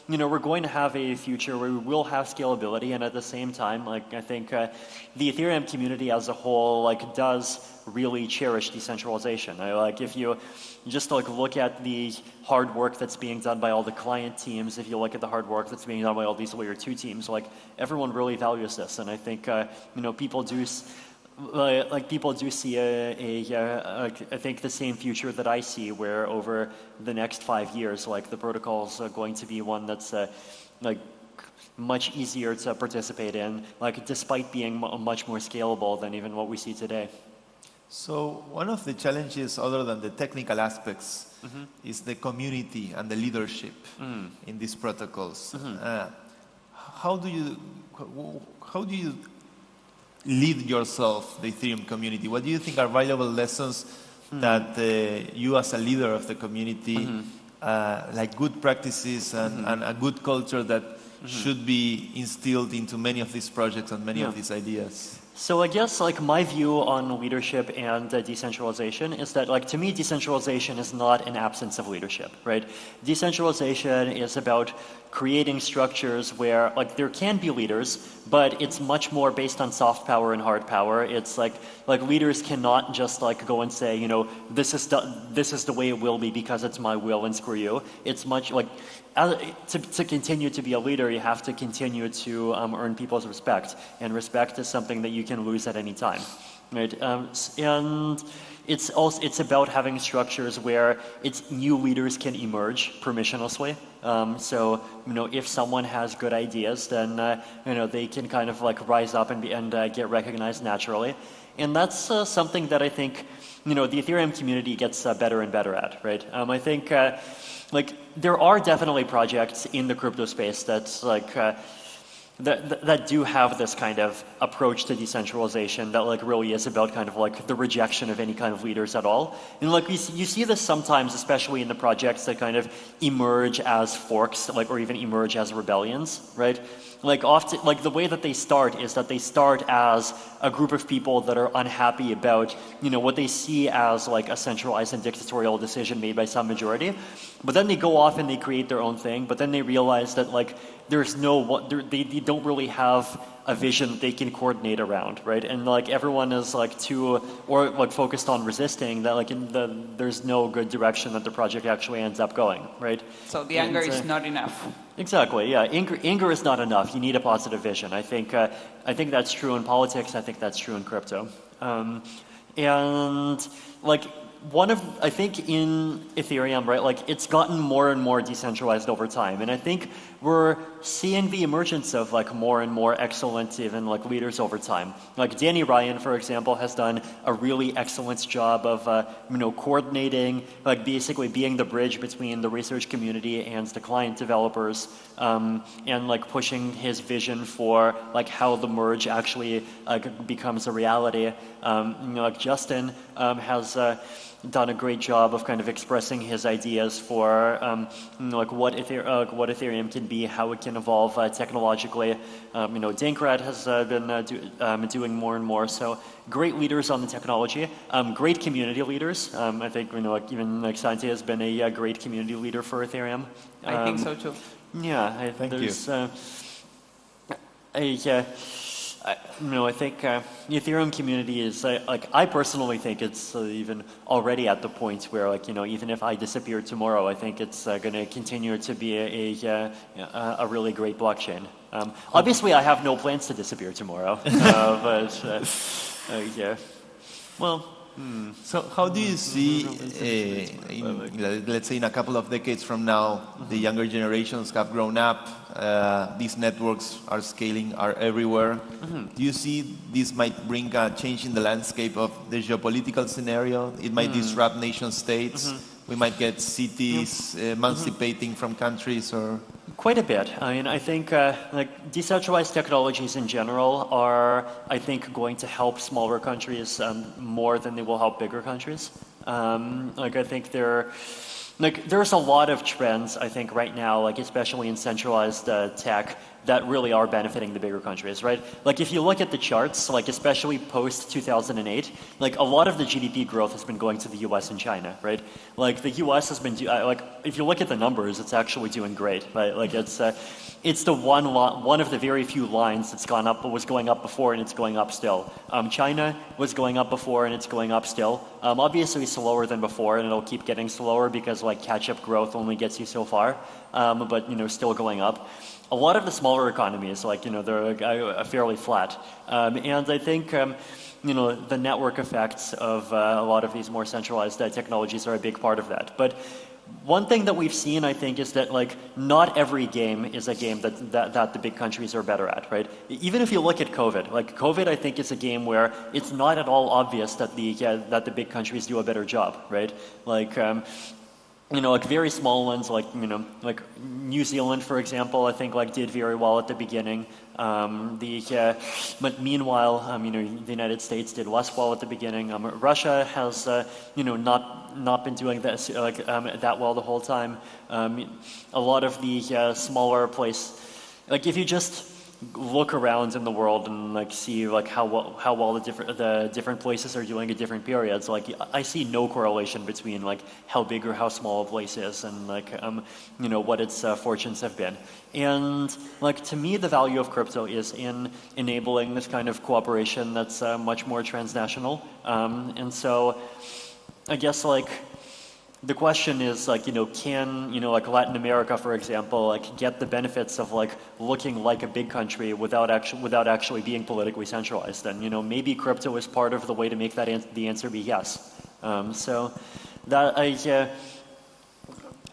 Speaker 3: You know, we're going to have a future where we will have scalability, and at the same time, like I think the Ethereum community as a whole like does really cherish decentralization. Like if you just like look at the hard work that's being done by all the client teams, if you look at the hard work that's being done by all these layer 2 teams, like everyone really values this, and I think you know people do see I think the same future that I see, where over the next 5 years, like the protocol's going to be one that's like much easier to participate in, like despite being much more scalable than even what we see today.
Speaker 1: So one of the challenges, other than the technical aspects, is the community and the leadership in these protocols. How do you lead yourself, the Ethereum community? What do you think are valuable lessons that you as a leader of the community, like good practices and a good culture that should be instilled into many of these projects and many of these ideas?
Speaker 3: So I guess like my view on leadership and decentralization is that like to me decentralization is not an absence of leadership, right? Decentralization is about creating structures where like there can be leaders, but it's much more based on soft power and hard power. It's like leaders cannot just like go and say, you know, this is the way it will be because it's my will and screw you. It's much like to continue to be a leader, you have to continue to earn people's respect, and respect is something that you can lose at any time. right? And it's about having structures where new leaders can emerge permissionlessly. So if someone has good ideas, then they can kind of like rise up and get recognized naturally, and that's something that I think the Ethereum community gets better and better at, right? I think like there are definitely projects in the crypto space that's like. That do have this kind of approach to decentralization that like really is about kind of like the rejection of any kind of leaders at all. And like you see this sometimes, especially in the projects that kind of emerge as forks, like or even emerge as rebellions, right? Like often, like the way that they start is that they start as a group of people that are unhappy about, what they see as like a centralized and dictatorial decision made by some majority. But then they go off and they create their own thing, but then they realize that like they don't really have a vision that they can coordinate around, right? And like everyone is like focused on resisting that, like there's no good direction that the project actually ends up going, right?
Speaker 2: So the anger is not enough.
Speaker 3: Exactly, yeah. Anger is not enough. You need a positive vision. I think that's true in politics. I think that's true in crypto. And like I think in Ethereum, right, like it's gotten more and more decentralized over time. And I think we're seeing the emergence of like more and more excellent even like leaders over time. Like Danny Ryan, for example, has done a really excellent job of, coordinating, like basically being the bridge between the research community and the client developers, and like pushing his vision for like how the merge actually becomes a reality. Like Justin has done a great job of kind of expressing his ideas for like what Ethereum can be, how it can evolve technologically. Dankrad has been doing more and more. So great leaders on the technology, great community leaders. I think even like Sante has been a great community leader for Ethereum.
Speaker 2: I think so too.
Speaker 3: Yeah,
Speaker 1: Thank you.
Speaker 3: I think the Ethereum community is I personally think it's even already at the point where even if I disappear tomorrow, I think it's going to continue to be a really great blockchain. Obviously, I have no plans to disappear tomorrow, but yeah. Well.
Speaker 1: So how do you see, let's say in a couple of decades from now, the younger generations have grown up, these networks are scaling, are everywhere. Do you see this might bring a change in the landscape of the geopolitical scenario? It might disrupt nation states. We might get cities emancipating from countries, or...
Speaker 3: Quite a bit. I mean, I think like decentralized technologies in general are, I think, going to help smaller countries more than they will help bigger countries. I think there's a lot of trends, I think, right now, like especially in centralized tech, that really are benefiting the bigger countries, right? Like if you look at the charts, like especially post 2008, like a lot of the GDP growth has been going to the US and China, right? Like the US has been, like if you look at the numbers, it's actually doing great, right? Like it's the one of the very few lines that's was going up before and it's going up still. China was going up before and it's going up still. Obviously slower than before, and it'll keep getting slower because like catch-up growth only gets you so far, but still going up. A lot of the smaller economies, like they're fairly flat, and I think the network effects of a lot of these more centralized technologies are a big part of that. But one thing that we've seen, I think, is that like not every game is a game that the big countries are better at, right? Even if you look at COVID, like COVID, I think is a game where it's not at all obvious that the big countries do a better job, right? Like. Like very small ones, like like New Zealand, for example, I think like did very well at the beginning. But meanwhile, the United States did less well at the beginning. Russia has, not been doing this that well the whole time. A lot of the smaller like if you just look around in the world and like see like how well the different places are doing at different periods, like I see no correlation between like how big or how small a place is and like what its fortunes have been. And like to me, the value of crypto is in enabling this kind of cooperation that's much more transnational. And so I guess like the question is like, can, like Latin America, for example, like get the benefits of like looking like a big country without actually being politically centralized? And, maybe crypto is part of the way to make that the answer be yes. So that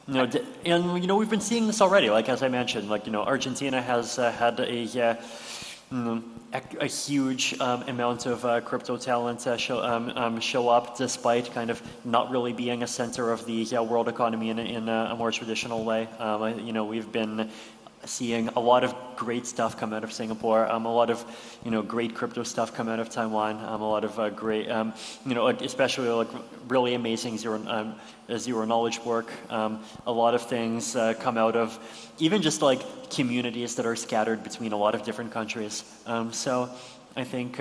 Speaker 3: and we've been seeing this already. Like as I mentioned, like Argentina has had a huge amount of crypto talent show up, despite kind of not really being a center of the world economy in a more traditional way. We've been seeing a lot of great stuff come out of Singapore, a lot of great crypto stuff come out of Taiwan, a lot of great especially like really amazing zero knowledge work. A lot of things come out of even just like communities that are scattered between a lot of different countries. So I think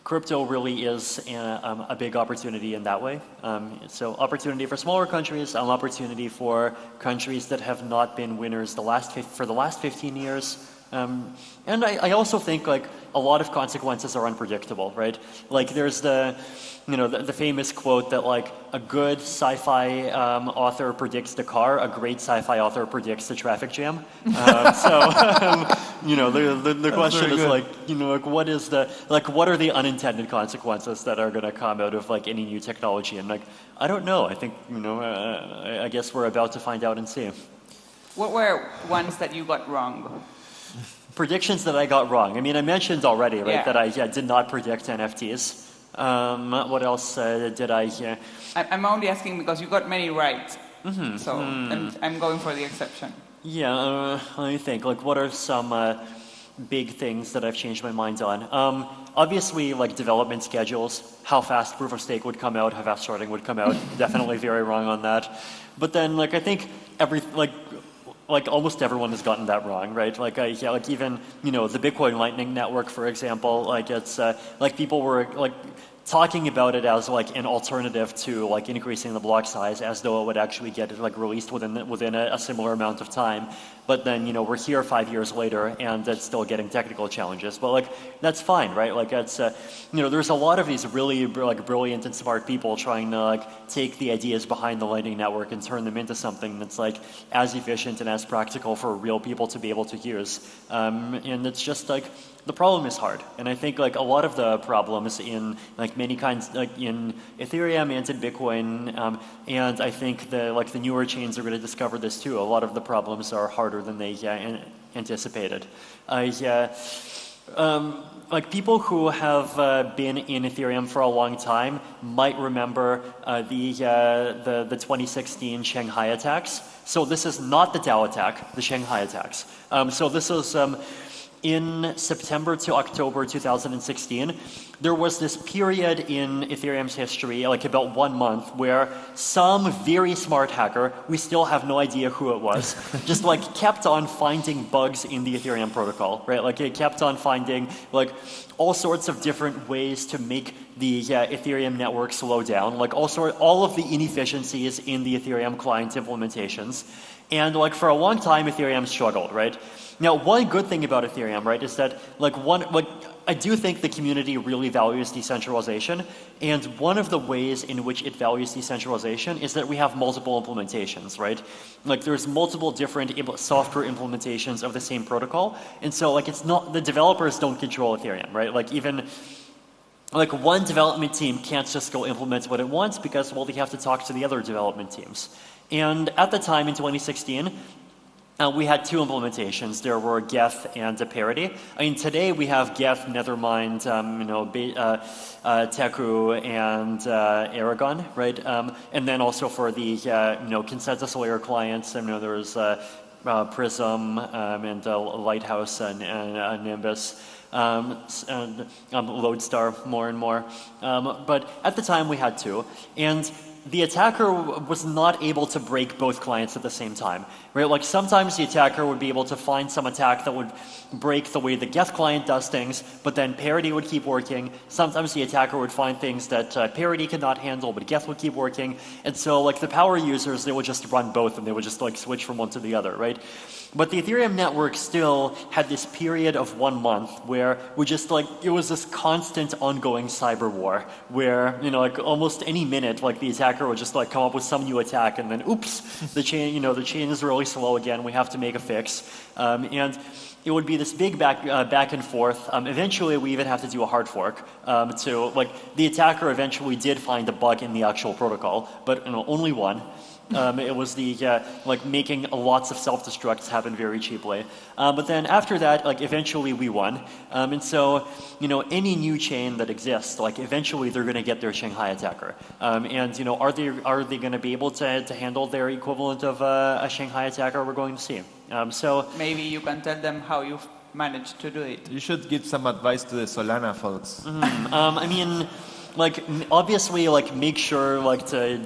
Speaker 3: crypto really is a big opportunity in that way. So opportunity for smaller countries, opportunity for countries that have not been winners for the last 15 years. And I also think like a lot of consequences are unpredictable, right? Like there's the famous quote that like a good sci-fi author predicts the car, a great sci-fi author predicts the traffic jam. The question is like, what are the unintended consequences that are going to come out of like any new technology? And like, I don't know. I think, I guess we're about to find out and see.
Speaker 2: What were ones that you got wrong?
Speaker 3: Predictions that I got wrong. I mean, I mentioned already, right, that I did not predict NFTs. What else did I?
Speaker 2: I'm only asking because you got many right. So I'm going for the exception.
Speaker 3: Yeah, let me think. Like, what are some big things that I've changed my mind on? Obviously, like development schedules, how fast proof of stake would come out, how fast sharding would come out. Definitely very wrong on that. But then, like, I think like almost everyone has gotten that wrong, right? Like even the Bitcoin Lightning Network, for example, like it's like people were like talking about it as like an alternative to like increasing the block size, as though it would actually get like released within a similar amount of time. But then we're here 5 years later and it's still getting technical challenges. But like that's fine, right? Like it's there's a lot of these really like brilliant and smart people trying to like take the ideas behind the Lightning Network and turn them into something that's like as efficient and as practical for real people to be able to use. And it's just like the problem is hard. And I think like a lot of the problems in like many kinds, like in Ethereum and in Bitcoin, and I think the newer chains are going to discover this too. A lot of the problems are harder than they anticipated. Like people who have been in Ethereum for a long time might remember the 2016 Shanghai attacks. So this is not the DAO attack, the Shanghai attacks. So this is in September to October 2016, there was this period in Ethereum's history, like about 1 month, where some very smart hacker, we still have no idea who it was, just like kept on finding bugs in the Ethereum protocol, right? Like it kept on finding like all sorts of different ways to make the Ethereum network slow down, like all of the inefficiencies in the Ethereum client implementations. And like for a long time, Ethereum struggled, right? Now, one good thing about Ethereum, right, is that I do think the community really values decentralization, and one of the ways in which it values decentralization is that we have multiple implementations, right? Like there's multiple different software implementations of the same protocol, and so like it's not, the developers don't control Ethereum, right? Like even like one development team can't just go implement what it wants because, well, they have to talk to the other development teams. And at the time in 2016, we had two implementations. There were Geth and Parity. I mean, today we have Geth, Nethermind, Teku, and Aragon, right? And then also for the consensus layer clients, there's Prism and Lighthouse and Nimbus. And Lodestar more and more. But at the time we had two. And the attacker was not able to break both clients at the same time, right? Like sometimes the attacker would be able to find some attack that would break the way the Geth client does things, but then parity would keep working. Sometimes the attacker would find things that parity could not handle, but Geth would keep working. And so like the power users, they would just run both and they would just like switch from one to the other, right? But the Ethereum network still had this period of 1 month where we just like, it was this constant ongoing cyber war where, you know, like almost any minute, like the attacker would just like come up with some new attack and then oops, the chain, you know, the chain is really slow again, we have to make a fix. And it would be this big back and forth. Eventually we even have to do a hard fork. So like the attacker eventually did find a bug in the actual protocol, but you know, only one. It was the like making lots of self-destructs happen very cheaply. But then after that, like eventually we won. And so, you know, any new chain that exists, like eventually they're going to get their Shanghai attacker. And you know, are they going to be able to handle their equivalent of a Shanghai attacker? We're going to see. So
Speaker 2: maybe you can tell them how you've managed to do it.
Speaker 1: You should give some advice to the Solana folks.
Speaker 3: I mean, like obviously, like make sure like to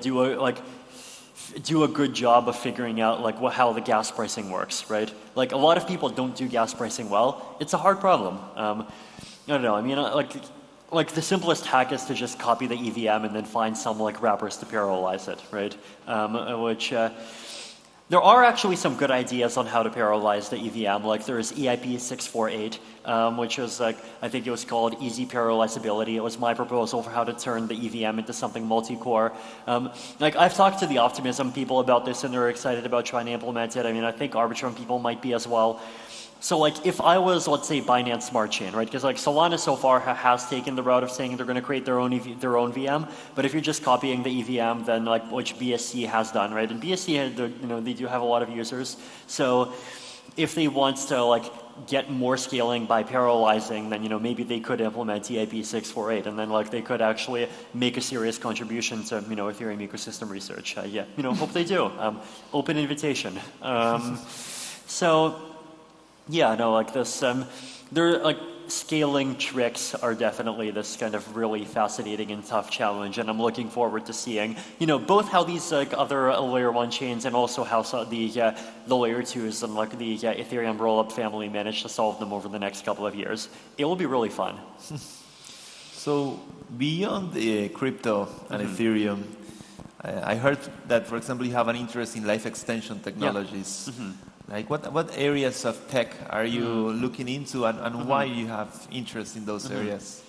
Speaker 3: do a good job of figuring out like how the gas pricing works, right? Like a lot of people don't do gas pricing well. It's a hard problem. I don't know. I mean, like the simplest hack is to just copy the EVM and then find some like wrappers to parallelize it, right? Which there are actually some good ideas on how to parallelize the EVM. Like there is EIP 648, which was like, I think it was called easy parallelizability. It was my proposal for how to turn the EVM into something multi-core. Like I've talked to the Optimism people about this and they're excited about trying to implement it. I mean, I think Arbitrum people might be as well. So like if I was, let's say, Binance Smart Chain, right? Because like Solana so far has taken the route of saying they're going to create their own VM. But if you're just copying the EVM, then like which BSC has done, right? And BSC, you know, they do have a lot of users. So if they want to like get more scaling by parallelizing, then you know maybe they could implement EIP 648, and then like they could actually make a serious contribution to you know Ethereum ecosystem research. Yeah, you know, hope they do. Open invitation. So. Yeah, no, like this, there like scaling tricks are definitely this kind of really fascinating and tough challenge, and I'm looking forward to seeing, you know, both how these like other layer 1 chains and also how the layer 2s and like the Ethereum rollup family manage to solve them over the next couple of years. It will be really fun.
Speaker 1: So beyond the crypto and Ethereum, I heard that, for example, you have an interest in life extension technologies.
Speaker 3: Yeah.
Speaker 1: Like what areas of tech are you looking into, and why you have interest in those areas?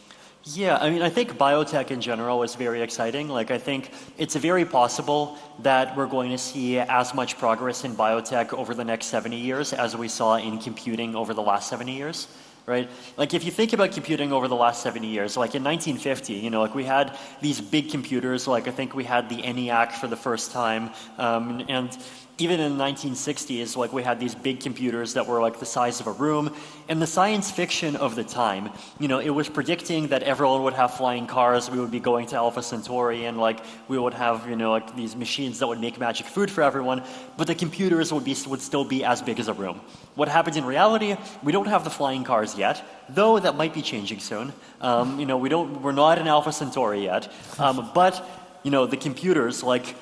Speaker 3: Yeah, I mean, I think biotech in general is very exciting. Like, I think it's very possible that we're going to see as much progress in biotech over the next 70 years as we saw in computing over the last 70 years. Right? Like if you think about computing over the last 70 years, like in 1950, you know, like we had these big computers, like I think we had the ENIAC for the first time, and even in the 1960s, like we had these big computers that were like the size of a room, and the science fiction of the time, you know, it was predicting that everyone would have flying cars, we would be going to Alpha Centauri, and like we would have, you know, like these machines that would make magic food for everyone, but the computers would still be as big as a room. What happens in reality? We don't have the flying cars yet, though that might be changing soon. You know, we're not in Alpha Centauri yet, but you know, the computers, like.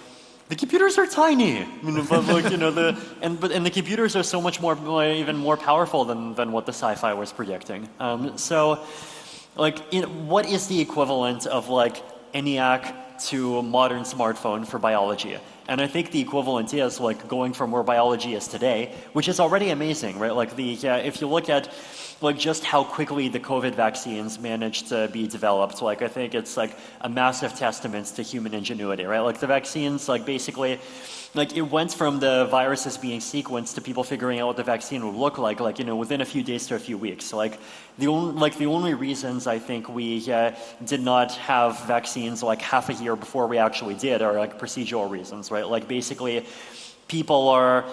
Speaker 3: The computers are tiny, but like, you know, and the computers are so much more, even more powerful than what the sci-fi was predicting. So, like, what is the equivalent of like ENIAC to a modern smartphone for biology? And I think the equivalent is like going from where biology is today, which is already amazing, right? Like if you look at like just how quickly the COVID vaccines managed to be developed, like I think it's like a massive testament to human ingenuity, right? Like the vaccines, like basically, like it went from the viruses being sequenced to people figuring out what the vaccine would look like, you know, within a few days to a few weeks. Like the only reasons I think we did not have vaccines like half a year before we actually did are like procedural reasons, right? Like basically people are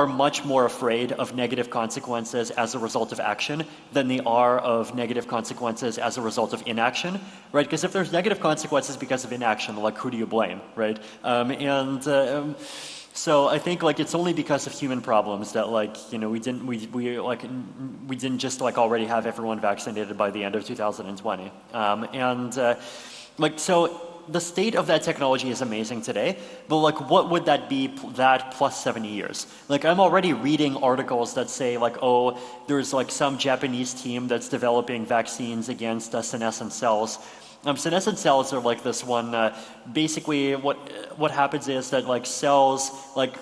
Speaker 3: much more afraid of negative consequences as a result of action than they are of negative consequences as a result of inaction, right? Because if there's negative consequences because of inaction, like who do you blame, right? So I think like it's only because of human problems that like, you know, we didn't just like already have everyone vaccinated by the end of 2020. Like so the state of that technology is amazing today, but like what would that be that plus 70 years? Like I'm already reading articles that say like, oh, there's like some Japanese team that's developing vaccines against senescent cells. Senescent cells are like this one, basically what happens is that like cells like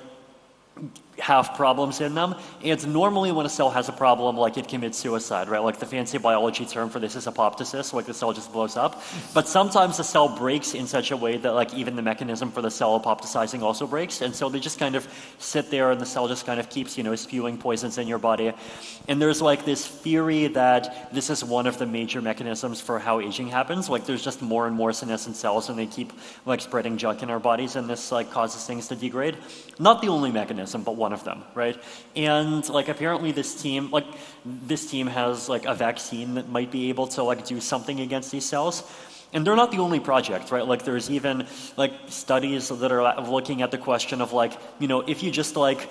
Speaker 3: have problems in them, and normally when a cell has a problem, like it commits suicide, right? Like the fancy biology term for this is apoptosis, like the cell just blows up. But sometimes the cell breaks in such a way that like even the mechanism for the cell apoptosizing also breaks, and so they just kind of sit there and the cell just kind of keeps, you know, spewing poisons in your body. And there's like this theory that this is one of the major mechanisms for how aging happens. Like there's just more and more senescent cells and they keep like spreading junk in our bodies, and this like causes things to degrade. Not the only mechanism, but one of them, right? And like apparently this team has like a vaccine that might be able to like do something against these cells. And they're not the only project, right? Like there's even like studies that are looking at the question of like, you know, if you just like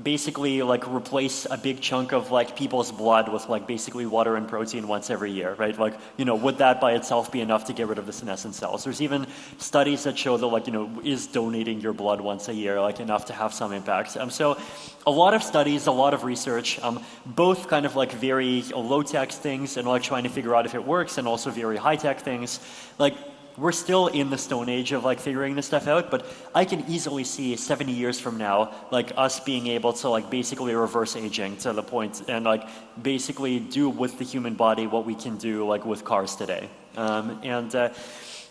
Speaker 3: basically like replace a big chunk of like people's blood with like basically water and protein once every year, right? Like, you know, would that by itself be enough to get rid of the senescent cells? There's even studies that show that like, you know, is donating your blood once a year like enough to have some impact? So a lot of studies, a lot of research, both kind of like very low-tech things and like trying to figure out if it works, and also very high-tech things. Like we're still in the Stone Age of like figuring this stuff out, but I can easily see 70 years from now, like us being able to like basically reverse aging to the point and like basically do with the human body what we can do like with cars today.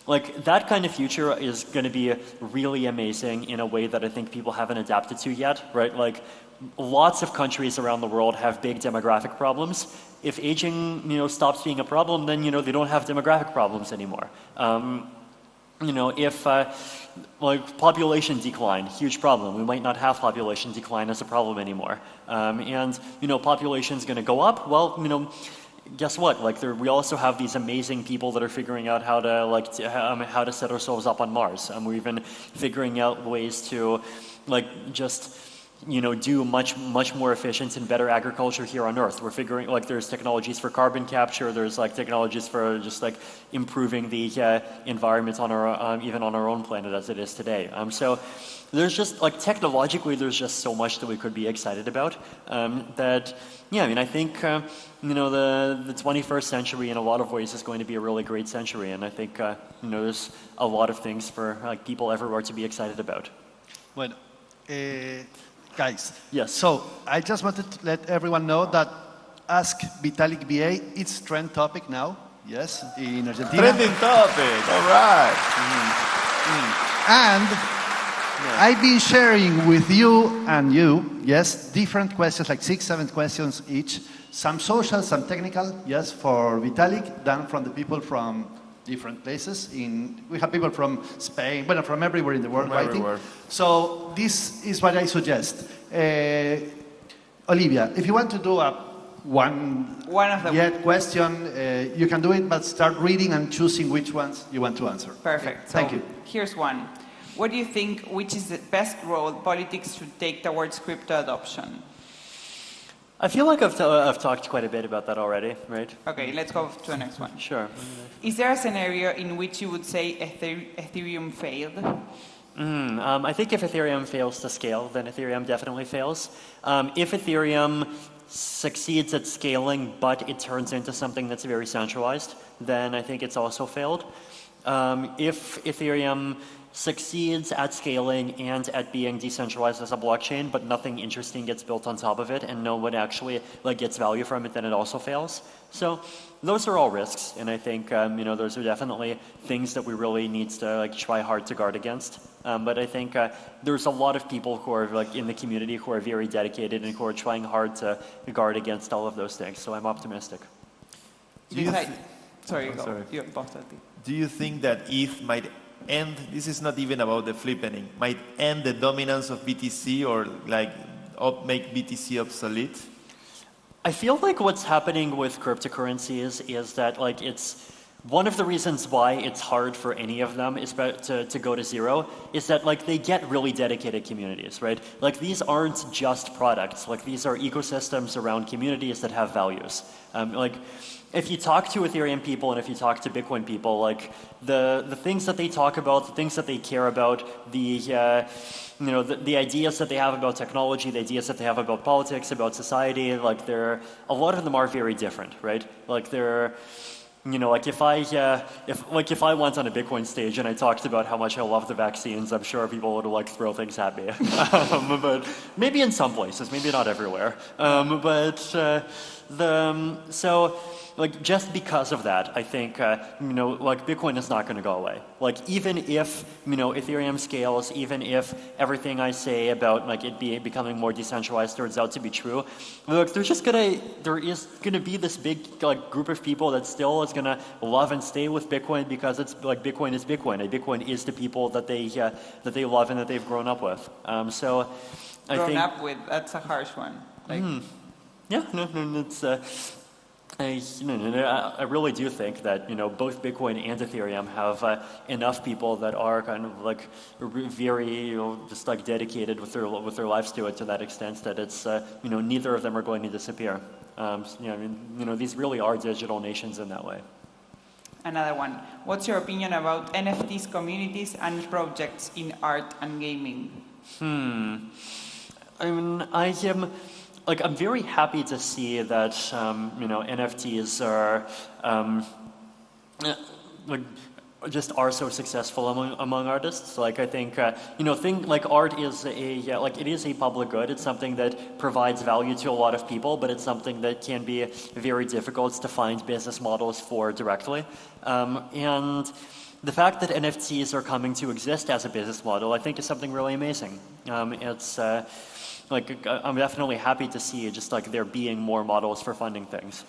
Speaker 3: Like that kind of future is going to be really amazing in a way that I think people haven't adapted to yet, right? Like lots of countries around the world have big demographic problems. If aging, you know, stops being a problem, then, you know, they don't have demographic problems anymore. You know, if like population decline, huge problem. We might not have population decline as a problem anymore. And, you know, population's going to go up. Well, you know, guess what? Like we also have these amazing people that are figuring out how to like how to set ourselves up on Mars. We're even figuring out ways to like just, you know, do much more efficient and better agriculture here on Earth. We're figuring like there's technologies for carbon capture. There's like technologies for just like improving the environment on our even on our own planet as it is today. So there's just like technologically there's just so much that we could be excited about. That yeah, I mean I think you know the 21st century in a lot of ways is going to be a really great century, and I think you know there's a lot of things for like people everywhere to be excited about.
Speaker 4: Bueno, guys.
Speaker 3: Yes.
Speaker 4: So I just wanted to let everyone know that Ask Vitalik BA, it's trend topic now. Yes, in Argentina.
Speaker 1: Trending topic. All right.
Speaker 4: And I've been sharing with you and you, yes, different questions, like 6, 7 questions each. Some social, some technical, yes, for Vitalik, done from the people from different places. We have people from Spain, well, from everywhere in the world writing. So this is what I suggest. Olivia, if you want to do one of them question, you can do it, but start reading and choosing which ones you want to answer.
Speaker 2: Perfect.
Speaker 4: Thank
Speaker 2: so
Speaker 4: you.
Speaker 2: Here's one. What do you think, which is the best role politics should take towards crypto adoption?
Speaker 3: I feel like I've talked quite a bit about that already, right?
Speaker 2: Okay, let's go to the next one.
Speaker 3: Sure.
Speaker 2: Is there a scenario in which you would say Ethereum failed?
Speaker 3: I think if Ethereum fails to scale, then Ethereum definitely fails. If Ethereum succeeds at scaling, but it turns into something that's very centralized, then I think it's also failed. If Ethereum succeeds at scaling and at being decentralized as a blockchain, but nothing interesting gets built on top of it and no one actually like gets value from it, then it also fails. So those are all risks, and I think you know, those are definitely things that we really need to like try hard to guard against. But I think there's a lot of people who are like in the community who are very dedicated and who are trying hard to guard against all of those things. So I'm optimistic.
Speaker 2: Sorry,
Speaker 1: Do you think that ETH might end, this is not even about the flippening, might end the dominance of BTC or like make BTC obsolete?
Speaker 3: I feel like what's happening with cryptocurrencies is that like one of the reasons why it's hard for any of them is to go to zero is that like they get really dedicated communities, right? Like these aren't just products, like these are ecosystems around communities that have values. Like if you talk to Ethereum people and if you talk to Bitcoin people, like the things that they talk about, the things that they care about, the ideas that they have about technology, the ideas that they have about politics, about society, like a lot of them are very different, right? Like like if I went on a Bitcoin stage and I talked about how much I love the vaccines, I'm sure people would like throw things at me. But maybe in some places, maybe not everywhere. So like just because of that, I think like Bitcoin is not going to go away. Like even if Ethereum scales, even if everything I say about like it becoming more decentralized turns out to be true, look, there is gonna be this big like group of people that still is gonna love and stay with Bitcoin because it's like Bitcoin is Bitcoin, and Bitcoin is the people that they love and that they've grown up with. So I think
Speaker 2: grown up with, that's a harsh one. Like,
Speaker 3: yeah, no, it's. I really do think that both Bitcoin and Ethereum have enough people that are kind of like very just like dedicated with their lives to it to that extent that it's neither of them are going to disappear. These really are digital nations in that way.
Speaker 2: Another one. What's your opinion about NFTs communities and projects in art and gaming?
Speaker 3: I mean, I'm very happy to see that NFTs are just are so successful among artists. Like I think art is it is a public good. It's something that provides value to a lot of people, but it's something that can be very difficult to find business models for directly. And the fact that NFTs are coming to exist as a business model, I think, is something really amazing. I'm definitely happy to see just like there being more models for funding things.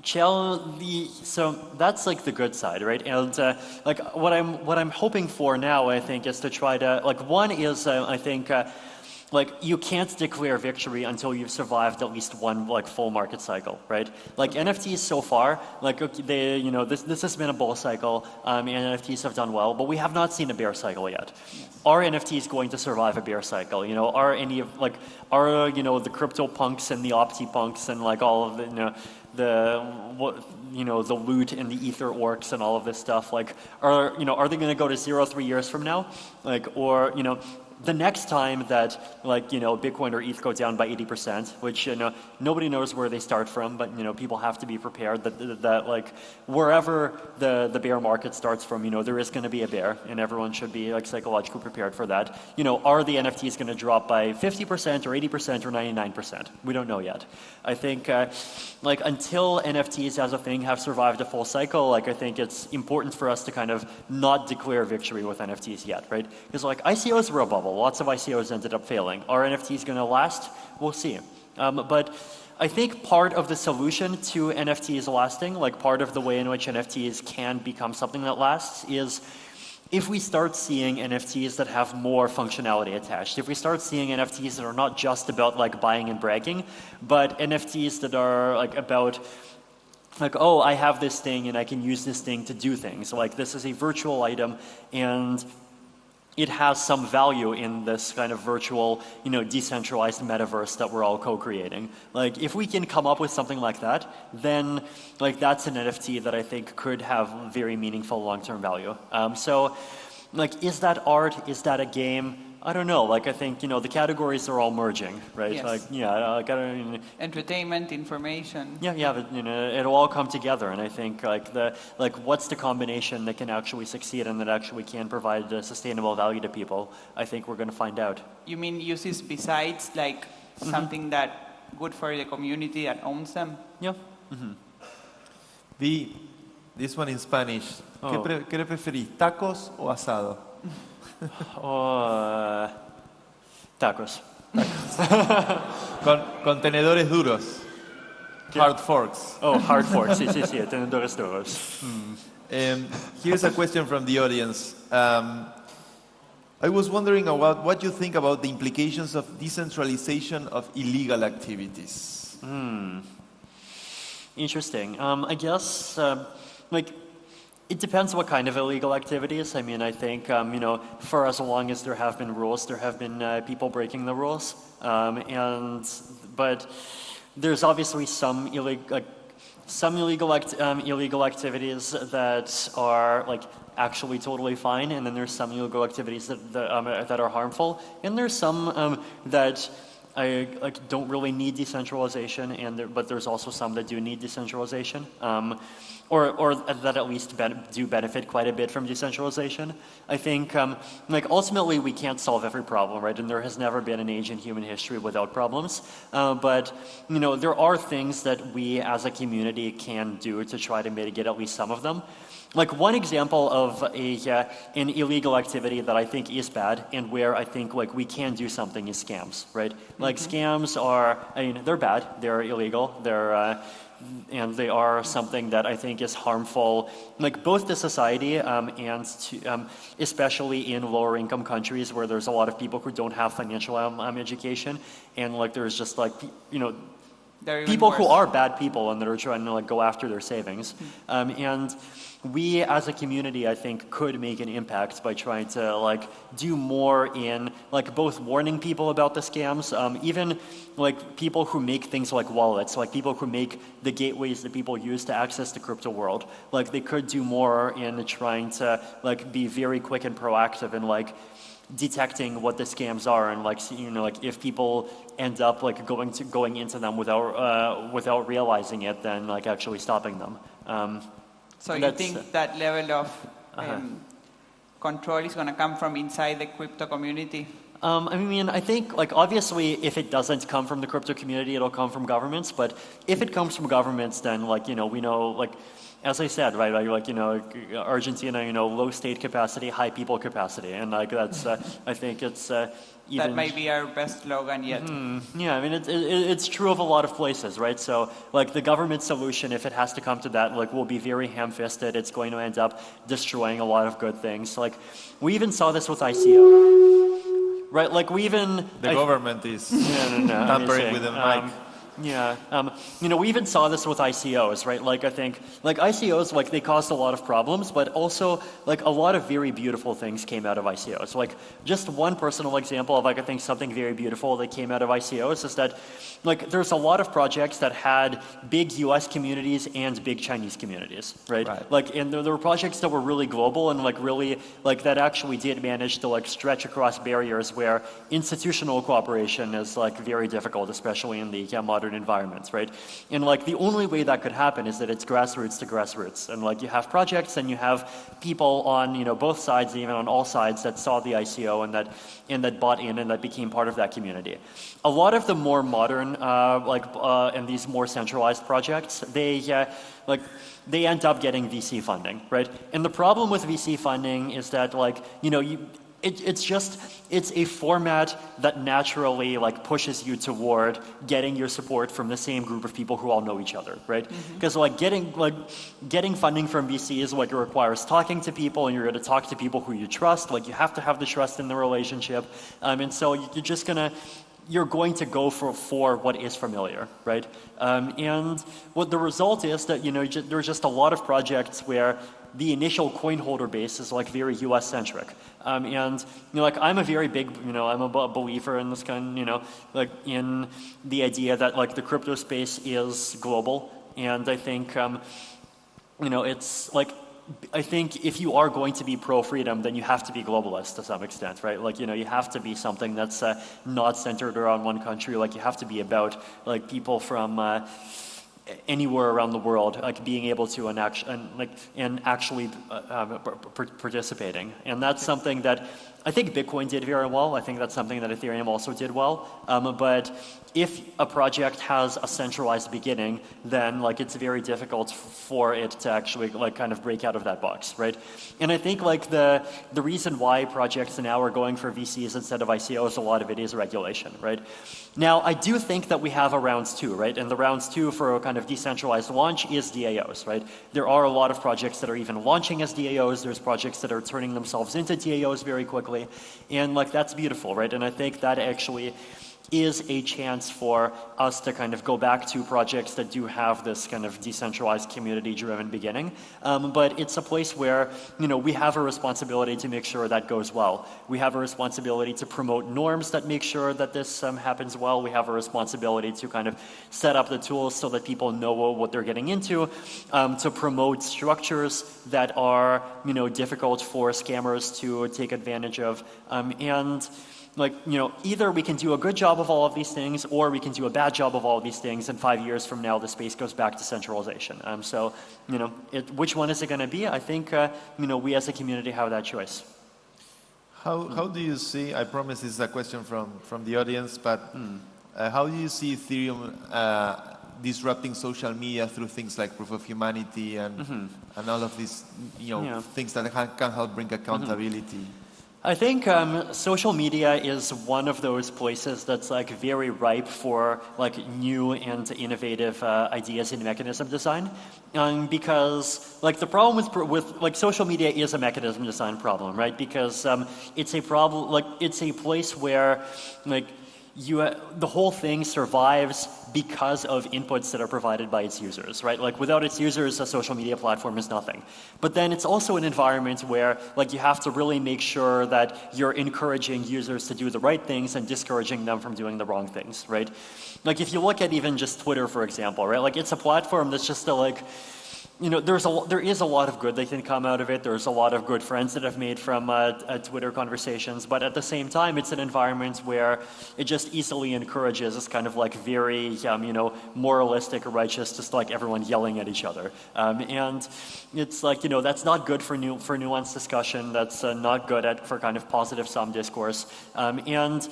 Speaker 3: So that's like the good side, right? And like what I'm hoping for now, I think, is to try to one is I think. You can't declare victory until you've survived at least one full market cycle, right? Like NFTs so far, this has been a bull cycle, and NFTs have done well, but we have not seen a bear cycle yet. Yes. Are NFTs going to survive a bear cycle? Are any of the crypto punks and the opti punks and all of the loot and the ether orcs and all of this stuff? Are they going to go to 0 3 years from now? The next time that Bitcoin or ETH go down by 80%, which nobody knows where they start from, but people have to be prepared that wherever the bear market starts from, there is going to be a bear, and everyone should be psychologically prepared for that. Are the NFTs going to drop by 50% or 80% or 99%? We don't know yet. I think until NFTs as a thing have survived a full cycle, I think it's important for us to kind of not declare victory with NFTs yet, right? Because ICOs were a bubble. Lots of ICOs ended up failing. Are NFTs going to last? We'll see. But I think part of the solution to NFTs lasting, part of the way in which NFTs can become something that lasts, is if we start seeing NFTs that have more functionality attached. If we start seeing NFTs that are not just about buying and bragging, but NFTs that are about oh, I have this thing and I can use this thing to do things. This is a virtual item and it has some value in this kind of virtual, decentralized metaverse that we're all co-creating. If we can come up with something like that, then that's an NFT that I think could have very meaningful long-term value. Is that art? Is that a game? I don't know. I think the categories are all merging, right?
Speaker 2: Yes. Entertainment, information.
Speaker 3: Yeah, but it'll all come together, and I think what's the combination that can actually succeed and that actually can provide sustainable value to people? I think we're going to find out.
Speaker 2: You mean uses besides something that good for the community that owns them?
Speaker 3: Yeah.
Speaker 1: This one in Spanish. Oh. ¿Qué preferís, tacos o asado?
Speaker 3: Tacos.
Speaker 1: Con tenedores duros. Hard forks.
Speaker 3: Oh, hard forks. Sí, tenedores duros.
Speaker 1: Here's a question from the audience. I was wondering about what you think about the implications of decentralization of illegal activities.
Speaker 3: Interesting. I guess, like, it depends what kind of illegal activities. I mean, I think, you know, for as long as there have been rules, there have been people breaking the rules. But there's obviously some illegal activities that are like actually totally fine, and then there's some illegal activities that are harmful, and there's some that don't really need decentralization, but there's also some that do need decentralization, or that at least do benefit quite a bit from decentralization. I think, like, ultimately we can't solve every problem, right? And there has never been an age in human history without problems. But, you know, there are things that we as a community can do to try to mitigate at least some of them. Like, one example of an illegal activity that I think is bad and where I think, like, we can do something is scams, right? Like, scams are, I mean, they're bad, they're illegal, and they are something that I think is harmful, like, both to society and to, especially in lower income countries where there's a lot of people who don't have financial education, and, like, there's just, like, you know, people who are bad people and that are trying to, like, go after their savings. And we as a community, I think, could make an impact by trying to, like, do more in, like, both warning people about the scams, even, like, people who make things like wallets, like people who make the gateways that people use to access the crypto world. Like, they could do more in trying to, like, be very quick and proactive in, like, detecting what the scams are, and, like, you know, like, if people end up, like, going into them without realizing it, then, like, actually stopping them.
Speaker 2: So you think that level of control is going to come from inside the crypto community?
Speaker 3: I mean, I think, like, obviously, if it doesn't come from the crypto community, it'll come from governments. But if it comes from governments, then, like, you know, we know, like, as I said, right, like, you know, Argentina, you know, low state capacity, high people capacity. And, like, that's, I think it's even...
Speaker 2: That might be our best slogan yet.
Speaker 3: Yeah, I mean, it's true of a lot of places, right? So, like, the government solution, if it has to come to that, like, will be very ham-fisted. It's going to end up destroying a lot of good things. Like, we even saw this with ICO. Right, like, we even...
Speaker 1: The government is
Speaker 3: tampering
Speaker 1: with the mic.
Speaker 3: You know, we even saw this with ICOs, right? Like, I think, like, ICOs, like, they caused a lot of problems, but also, like, a lot of very beautiful things came out of ICOs. Like, just one personal example of, like, I think something very beautiful that came out of ICOs is that, like, there's a lot of projects that had big US communities and big Chinese communities, right? Like, and there were projects that were really global and, like, really, like, that actually did manage to, like, stretch across barriers where institutional cooperation is, like, very difficult, especially in the modern environments, right? And, like, the only way that could happen is that it's grassroots to grassroots, and, like, you have projects and you have people on, you know, both sides, even on all sides, that saw the ICO and that bought in and that became part of that community. A lot of the more modern, and these more centralized projects, they end up getting VC funding, right? And the problem with VC funding is that, like, you know, it's a format that naturally, like, pushes you toward getting your support from the same group of people who all know each other, right? Because, like, getting funding from VCs, like, it requires talking to people, and you're going to talk to people who you trust. Like, you have to have the trust in the relationship, and so you're going to go for what is familiar, right? And what the result is that, you know, there's just a lot of projects where the initial coin holder base is, like, very US centric. And, you know, like, I'm a very big, you know, I'm a believer in this kind, you know, like, in the idea that, like, the crypto space is global. And I think, you know, it's like, I think if you are going to be pro-freedom, then you have to be globalist to some extent, right? Like, you know, you have to be something that's not centered around one country. Like, you have to be about, like, people from anywhere around the world, like, being able to and actually participating. And that's something that I think Bitcoin did very well. I think that's something that Ethereum also did well. But if a project has a centralized beginning, then, like, it's very difficult for it to actually, like, kind of break out of that box, right? And I think, like, the reason why projects now are going for VCs instead of ICOs, a lot of it is regulation, right? Now, I do think that we have a round 2, right? And the rounds 2 for a kind of decentralized launch is DAOs, right? There are a lot of projects that are even launching as DAOs. There's projects that are turning themselves into DAOs very quickly. And, like, that's beautiful, right? And I think that actually is a chance for us to kind of go back to projects that do have this kind of decentralized community-driven beginning. But it's a place where, we have a responsibility to make sure that goes well. We have a responsibility to promote norms that make sure that this happens well. We have a responsibility to kind of set up the tools so that people know what they're getting into, to promote structures that are, difficult for scammers to take advantage of, and either we can do a good job of all of these things, or we can do a bad job of all of these things, and 5 years from now, the space goes back to centralization. So, which one is it going to be? I think, we as a community have that choice.
Speaker 1: How do you see, I promise this is a question from the audience, but how do you see Ethereum disrupting social media through things like proof of humanity and all of these, things that can help bring accountability?
Speaker 3: I think social media is one of those places that's very ripe for new and innovative ideas in mechanism design, because the problem with social media is a mechanism design problem, right? Because it's a problem, it's a place where the whole thing survives because of inputs that are provided by its users, right? Without its users, a social media platform is nothing. But then it's also an environment where you have to really make sure that you're encouraging users to do the right things and discouraging them from doing the wrong things, right? If you look at even just Twitter, for example, right? It's a platform that's just there is a lot of good that can come out of it. There's a lot of good friends that I've made from Twitter conversations, but at the same time, it's an environment where it just easily encourages this kind of very, moralistic, righteous, just everyone yelling at each other. And it's that's not good for nuanced discussion. That's not good for kind of positive sum discourse. And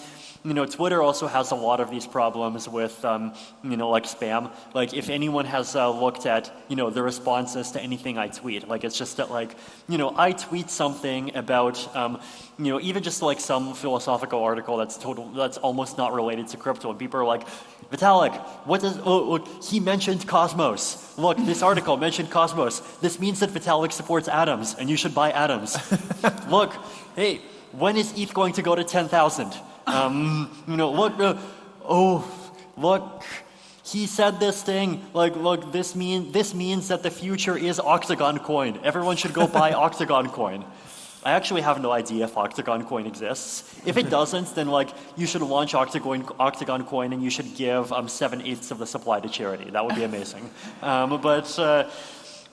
Speaker 3: Twitter also has a lot of these problems with, spam. If anyone has looked at, the responses to anything I tweet, it's just that, I tweet something about, even just some philosophical article that's almost not related to crypto, and people are like, Vitalik, look, he mentioned Cosmos. Look, this article mentioned Cosmos. This means that Vitalik supports atoms, and you should buy atoms. Look, hey, when is ETH going to go to 10,000? Look, he said this thing, look, this means that the future is Octagon coin. Everyone should go buy Octagon coin. I actually have no idea if Octagon coin exists. If it doesn't, then you should launch Octagon coin and you should give 7/8 of the supply to charity. That would be amazing.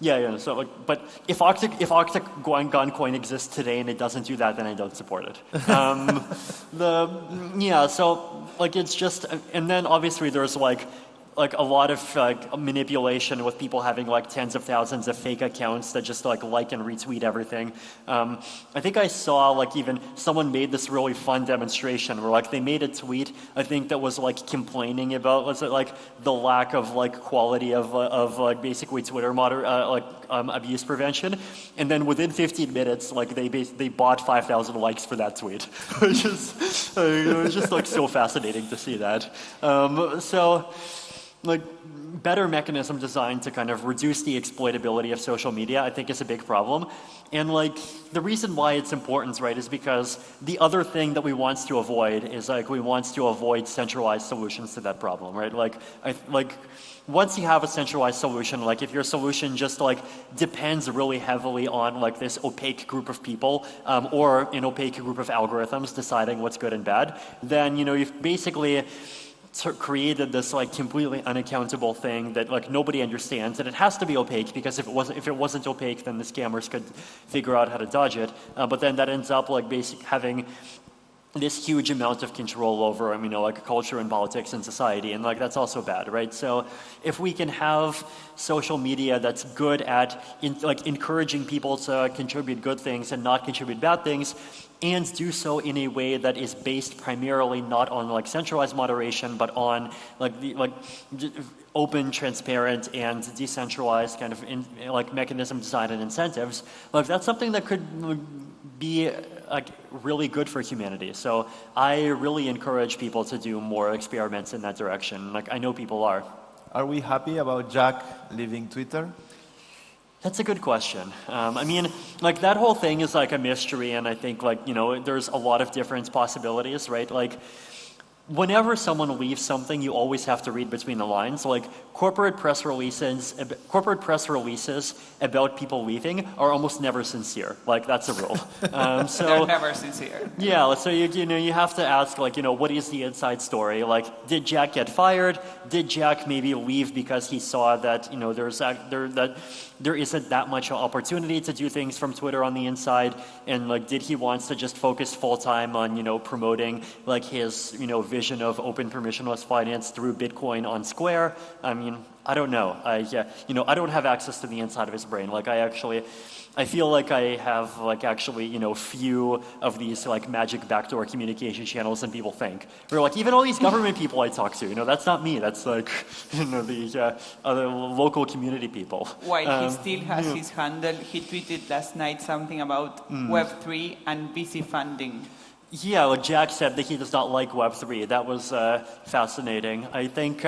Speaker 3: Yeah. So, but if Octagon coin exists today and it doesn't do that, then I don't support it. So it's just, and then obviously there's a lot of manipulation with people having tens of thousands of fake accounts that just and retweet everything. I think I saw even someone made this really fun demonstration where they made a tweet, I think, that was complaining about the lack of quality of basically Twitter abuse prevention, and then within 15 minutes they bought 5,000 likes for that tweet, which is it was just so fascinating to see that. Better mechanism design to kind of reduce the exploitability of social media, I think, is a big problem. And the reason why it's important, right, is because the other thing that we want to avoid is we want to avoid centralized solutions to that problem, right? Once you have a centralized solution, if your solution just depends really heavily on this opaque group of people, or an opaque group of algorithms deciding what's good and bad, then you've basically created this completely unaccountable thing that nobody understands, and it has to be opaque, because if it wasn't opaque, then the scammers could figure out how to dodge it. But then that ends up having this huge amount of control over, culture and politics and society, and that's also bad, right? So if we can have social media that's good at encouraging people to contribute good things and not contribute bad things, and do so in a way that is based primarily not on centralized moderation, but on open, transparent, and decentralized kind of mechanism design and incentives, that's something that could be really good for humanity. So I really encourage people to do more experiments in that direction. I know people are.
Speaker 1: Are we happy about Jack leaving Twitter?
Speaker 3: That's a good question. I mean, that whole thing is a mystery, and I think there's a lot of different possibilities, right? whenever someone leaves something, you always have to read between the lines. Like corporate press releases about people leaving are almost never sincere. Like that's a rule.
Speaker 2: They're never sincere.
Speaker 3: Yeah, so you have to ask, like, what is the inside story? Like, did Jack get fired? Did Jack maybe leave because he saw that there isn't that much opportunity to do things from Twitter on the inside, and like, did he want to just focus full time on promoting like his vision of open permissionless finance through Bitcoin on Square? I mean, I don't know. I don't have access to the inside of his brain. Like I feel like I have like actually few of these like magic backdoor communication channels than people think. Or like even all these government people I talk to, that's not me. That's like the other local community people.
Speaker 2: While he still has his handle, he tweeted last night something about Web3 and VC funding.
Speaker 3: Yeah, like Jack said that he does not like Web3. That was fascinating. I think.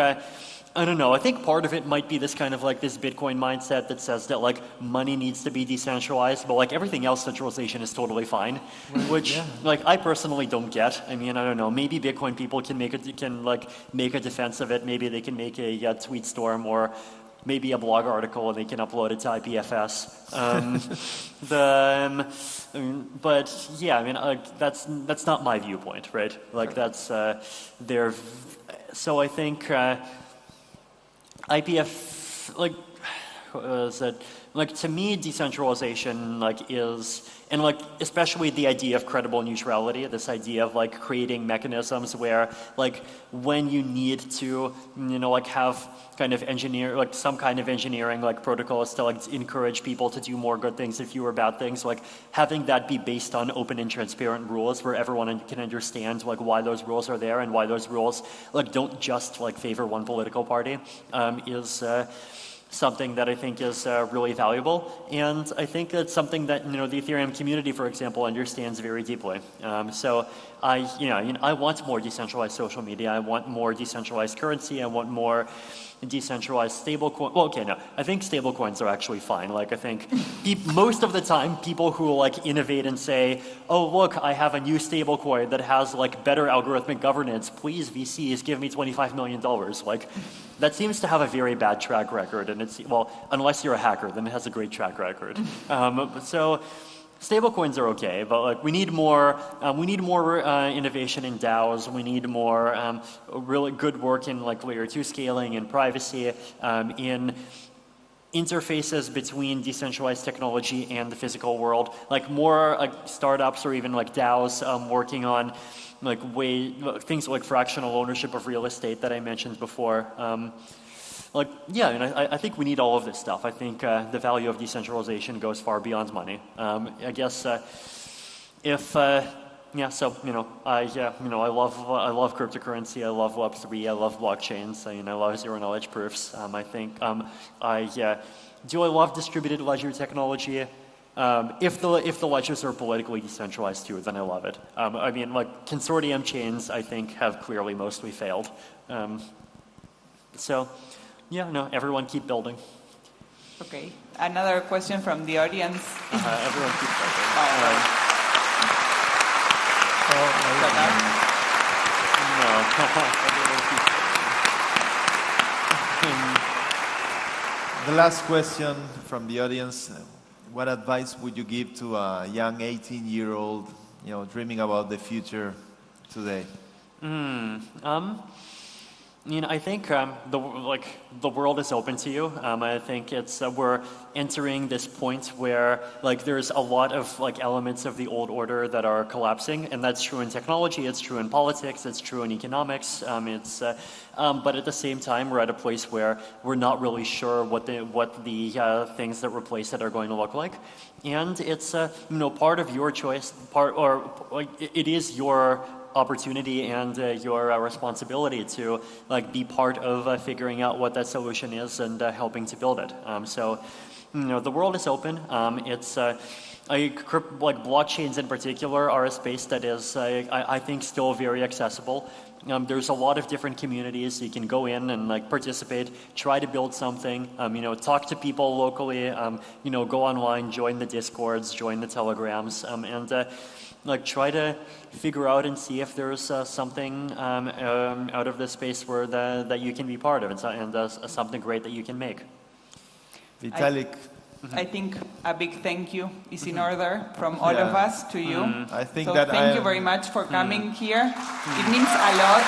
Speaker 3: I don't know. I think part of it might be this kind of like this Bitcoin mindset that says that like money needs to be decentralized, but like everything else, centralization is totally fine, which like I personally don't get. I mean, I don't know. Maybe Bitcoin people can make a defense of it. Maybe they can make a tweet storm or maybe a blog article and they can upload it to IPFS. But yeah, I mean, that's not my viewpoint, right? Like that's their. So I think. IPF, like, to me, decentralization, like, is, and like, especially the idea of credible neutrality, this idea of like creating mechanisms where, like, when you need to, like, have kind of some kind of engineering, like, protocols to like encourage people to do more good things and fewer bad things, like, having that be based on open and transparent rules where everyone can understand, like, why those rules are there and why those rules, like, don't just, like, favor one political party, is, something that I think is really valuable, and I think it's something that the Ethereum community, for example, understands very deeply. So I want more decentralized social media. I want more decentralized currency. I want more decentralized stablecoin. Well, okay, no, I think stablecoins are actually fine. Like I think most of the time, people who like innovate and say, "Oh, look, I have a new stablecoin that has like better algorithmic governance. Please, VCs, give me $25 million." Like. That seems to have a very bad track record, and unless you're a hacker, then it has a great track record. So, stablecoins are okay, but like we need more innovation in DAOs. We need more really good work in like layer 2 scaling and privacy, in interfaces between decentralized technology and the physical world. Like more like startups or even like DAOs working on. Like things like fractional ownership of real estate that I mentioned before. I think we need all of this stuff. I think the value of decentralization goes far beyond money. I guess I love cryptocurrency. I love Web3. I love blockchains. I love zero knowledge proofs. I think do I love distributed ledger technology? If the ledgers are politically decentralized too, then I love it. I mean, like consortium chains, I think have clearly mostly failed. Everyone keep building.
Speaker 2: Okay, another question from the audience.
Speaker 3: Everyone keep building.
Speaker 1: The last question from the audience. What advice would you give to a young 18-year-old, dreaming about the future today?
Speaker 3: I think the world is open to you. I think it's we're entering this point where like there's a lot of like elements of the old order that are collapsing, and that's true in technology. It's true in politics. It's true in economics. But at the same time, we're at a place where we're not really sure what the things that replace it are going to look like, and it's part of your choice. It is your opportunity and your responsibility to like be part of figuring out what that solution is and helping to build it. The world is open. Blockchains in particular are a space that is, I think, still very accessible. There's a lot of different communities. You can go in and like participate, try to build something, talk to people locally, go online, join the Discords, join the Telegrams, like try to figure out and see if there's something out of this space where that you can be part of, and something great that you can make.
Speaker 1: Vitalik.
Speaker 2: I think a big thank you is in order from all of us to you.
Speaker 1: I think
Speaker 2: so
Speaker 1: that
Speaker 2: thank you very much for coming here. It means a lot.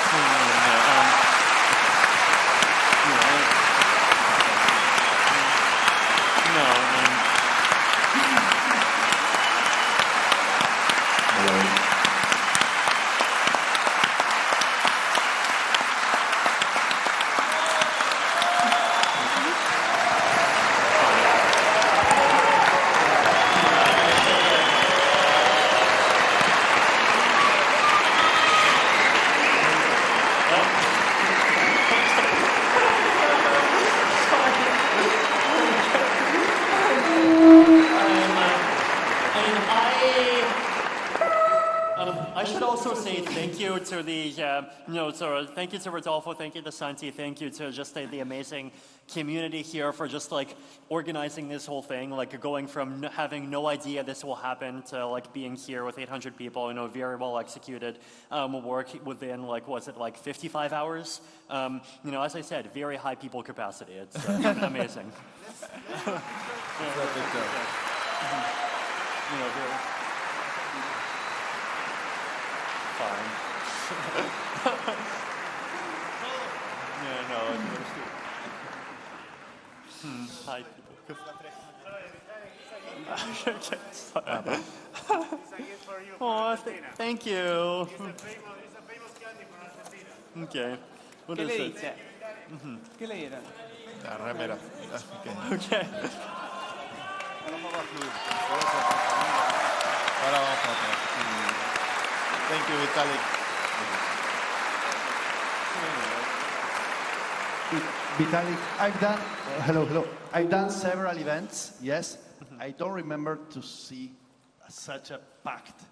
Speaker 3: I should also say thank you to the, thank you to Rodolfo, thank you to Santi, thank you to just the amazing community here for just like organizing this whole thing, like going from having no idea this will happen to like being here with 800 people, very well executed work within like, was it like 55 hours? As I said, very high people capacity. It's amazing. Fine. Hi, people. Oh, thank you. Okay. What
Speaker 2: ¿Qué
Speaker 3: is
Speaker 2: le
Speaker 3: it?
Speaker 2: dice? ¿Qué le dieron?
Speaker 1: La remera.
Speaker 3: Okay.
Speaker 1: Ahora vamos a ver. Thank you, Vitalik.
Speaker 4: Vitalik, I've done, hello. I've done several events, yes. I don't remember to see such a packed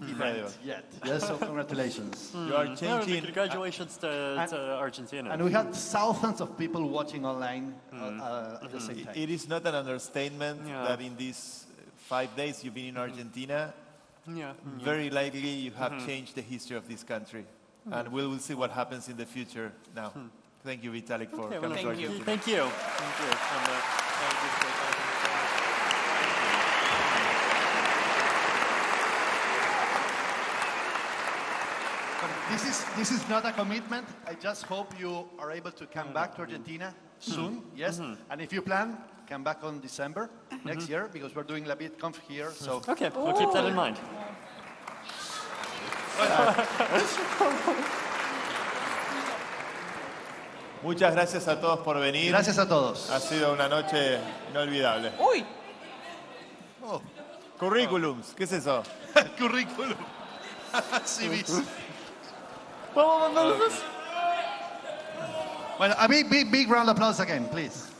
Speaker 4: event yet. Yes, so congratulations.
Speaker 1: You are changing.
Speaker 3: Congratulations to Argentina.
Speaker 4: And we had thousands of people watching online at the same time.
Speaker 1: It is not an understatement that in these 5 days you've been in Argentina. Very likely you have changed the history of this country. And we will see what happens in the future now. Thank you, Vitalik, for coming to Argentina.
Speaker 3: Thank you.
Speaker 4: This is not a commitment. I just hope you are able to come back to Argentina soon, yes? And if you plan, come back on December next year, because we're doing La BitConf here, so...
Speaker 3: Okay, we'll keep that in mind.
Speaker 1: Muchas gracias a todos por venir.
Speaker 4: Gracias a todos.
Speaker 1: Ha sido una noche inolvidable.
Speaker 2: ¡Uy!
Speaker 1: Oh, currículums, ¿qué es eso?
Speaker 4: Curriculum. CVs. Well, a big round of applause again, please.